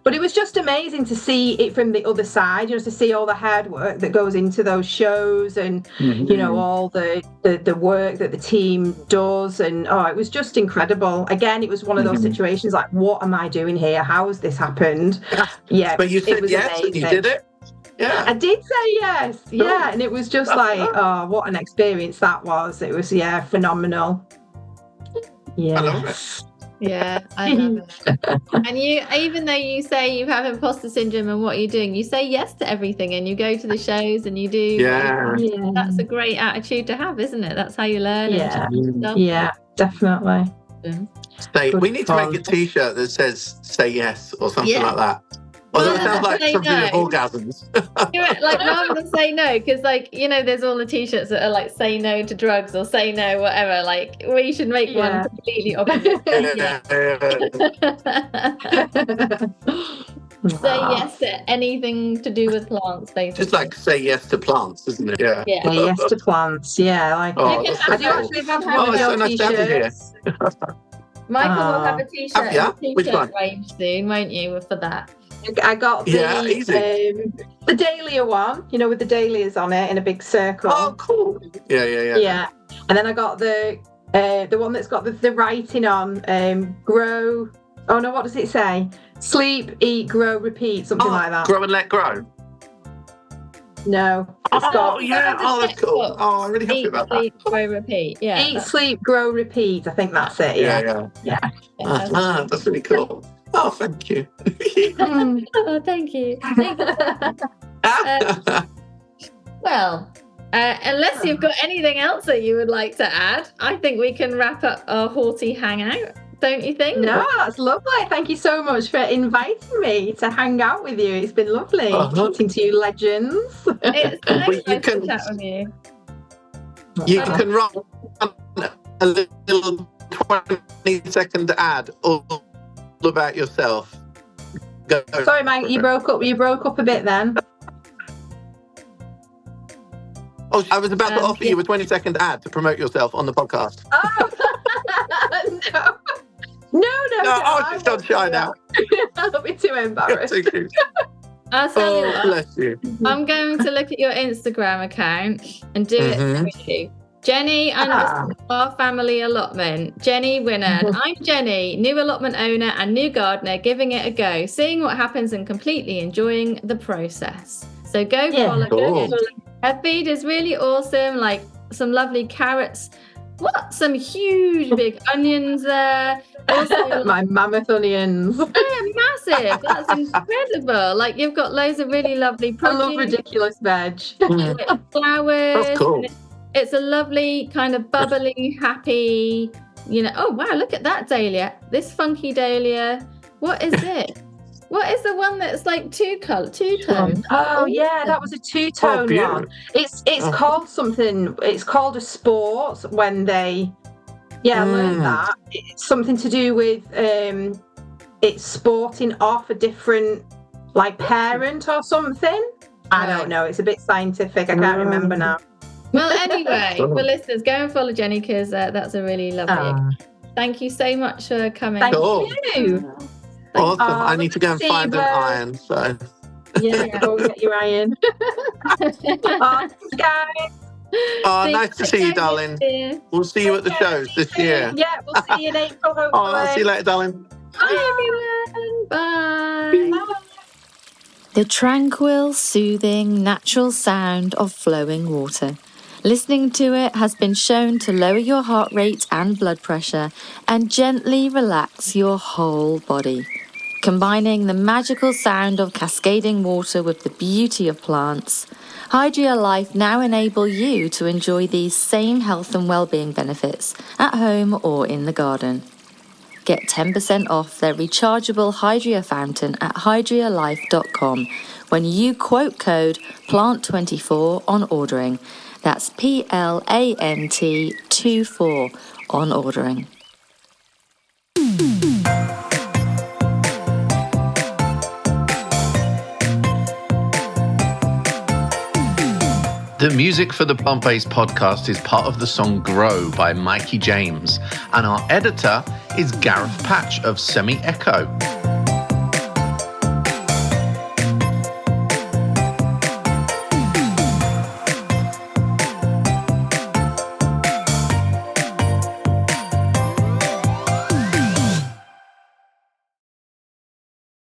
Speaker 5: But it was just amazing to see it from the other side, to see all the hard work that goes into those shows and, all the work that the team does. And, it was just incredible. Again, it was one of those situations like, what am I doing here? How has this happened? Yeah.
Speaker 2: But you said yes and you did it? Yeah.
Speaker 5: I did say yes. Yeah. And it was just like, what an experience that was. It was, phenomenal. Yeah.
Speaker 2: I love it.
Speaker 6: Yeah, I love it. And you, even though you say you have imposter syndrome and what you're doing, you say yes to everything and you go to the shows and you do.
Speaker 2: Yeah.
Speaker 6: That's a great attitude to have, isn't it? That's how you learn.
Speaker 5: Yeah, definitely.
Speaker 2: We need to make a t-shirt that says "Say Yes" or something like that. Although it sounds like something with orgasms.
Speaker 6: Like rather than say no, because there's all the t-shirts that are like say no to drugs or say no whatever. Like we should make one completely opposite. Say yes to anything to do with plants, basically.
Speaker 2: Just like say yes to plants, isn't it? Yeah.
Speaker 6: Yeah.
Speaker 5: Say yes to plants. Yeah, I like
Speaker 2: Oh,
Speaker 5: it.
Speaker 2: that's so
Speaker 5: I do
Speaker 2: cool.
Speaker 5: actually have
Speaker 6: Oh,
Speaker 5: one of
Speaker 2: it's so
Speaker 5: your
Speaker 2: nice to have you here.
Speaker 5: t-shirts.
Speaker 6: Michael will have a
Speaker 2: Have ya?
Speaker 6: t-shirt,
Speaker 2: Which one?
Speaker 6: range soon, won't you, for that?
Speaker 5: I got
Speaker 2: easy.
Speaker 5: the dahlia one, with the dahlias on it in a big circle.
Speaker 2: Oh, cool. Yeah.
Speaker 5: Yeah. And then I got the one that's got the writing on, grow. Oh no, what does it say? Sleep, eat, grow, repeat, something like that.
Speaker 2: Grow and let grow.
Speaker 5: No. It's got
Speaker 2: that's cool. Oh, I'm really happy about that.
Speaker 6: Eat, sleep, grow, repeat. Yeah.
Speaker 5: Eat, sleep, grow, repeat. I think that's it. Yeah.
Speaker 2: That's really cool. Oh, thank you.
Speaker 6: Oh, thank you. Well, unless you've got anything else that you would like to add, I think we can wrap up our Haughty hangout. Don't you think?
Speaker 5: No, that's lovely. Thank you so much for inviting me to hang out with you. It's been lovely talking to you legends.
Speaker 6: It's nice to chat with you.
Speaker 2: You can run a little 20-second ad all about yourself. Go.
Speaker 5: Sorry, Mike, you broke up a bit then.
Speaker 2: Oh, I was about to offer you a 20-second ad to promote yourself on the podcast.
Speaker 5: Oh, no.
Speaker 2: Oh, she's done shy now.
Speaker 5: I'll be too embarrassed.
Speaker 6: I'll tell you what,
Speaker 2: bless you.
Speaker 6: I'm going to look at your Instagram account and do it for you. Jenny our family allotment. Jenny Winner. I'm Jenny, new allotment owner and new gardener, giving it a go, seeing what happens and completely enjoying the process. So go follow. Go follow. Her feed is really awesome, like some lovely carrots. What? Some huge big onions there. Also,
Speaker 5: my mammoth onions.
Speaker 6: They're massive. That's incredible. Like you've got loads of really lovely produce.
Speaker 5: I love ridiculous veg.
Speaker 6: Flowers.
Speaker 2: That's cool.
Speaker 6: It's a lovely kind of bubbly, happy, oh wow, look at that dahlia. This funky dahlia. What is it? What is the one that's like two-tone?
Speaker 5: Oh yeah, that was a two-tone one. It's called something. It's called a sport when they. Yeah, I learned that. It's something to do with it's sporting off a different parent or something. I don't know. It's a bit scientific. I can't remember now.
Speaker 6: Well, anyway, for listeners, go and follow Jenny because that's a really lovely. Thank you so much for coming.
Speaker 5: Thank you.
Speaker 2: Awesome. I need to go and find an iron. So.
Speaker 5: Yeah, go get your iron. Guys.
Speaker 2: Oh, nice to see you, darling. We'll see you at the shows this year.
Speaker 5: Yeah, we'll see you in April, hopefully.
Speaker 2: Oh, I'll see you later, darling.
Speaker 6: Bye, everyone. Bye.
Speaker 5: Bye.
Speaker 7: The tranquil, soothing, natural sound of flowing water. Listening to it has been shown to lower your heart rate and blood pressure and gently relax your whole body. Combining the magical sound of cascading water with the beauty of plants, Hydria Life now enable you to enjoy these same health and well-being benefits at home or in the garden. Get 10% off their rechargeable Hydria fountain at hydrialife.com when you quote code PLANT24 on ordering. That's PLANT24 on ordering.
Speaker 2: The music for the Plant-Based podcast is part of the song Grow by Mikey James, and our editor is Gareth Patch of Semi Echo.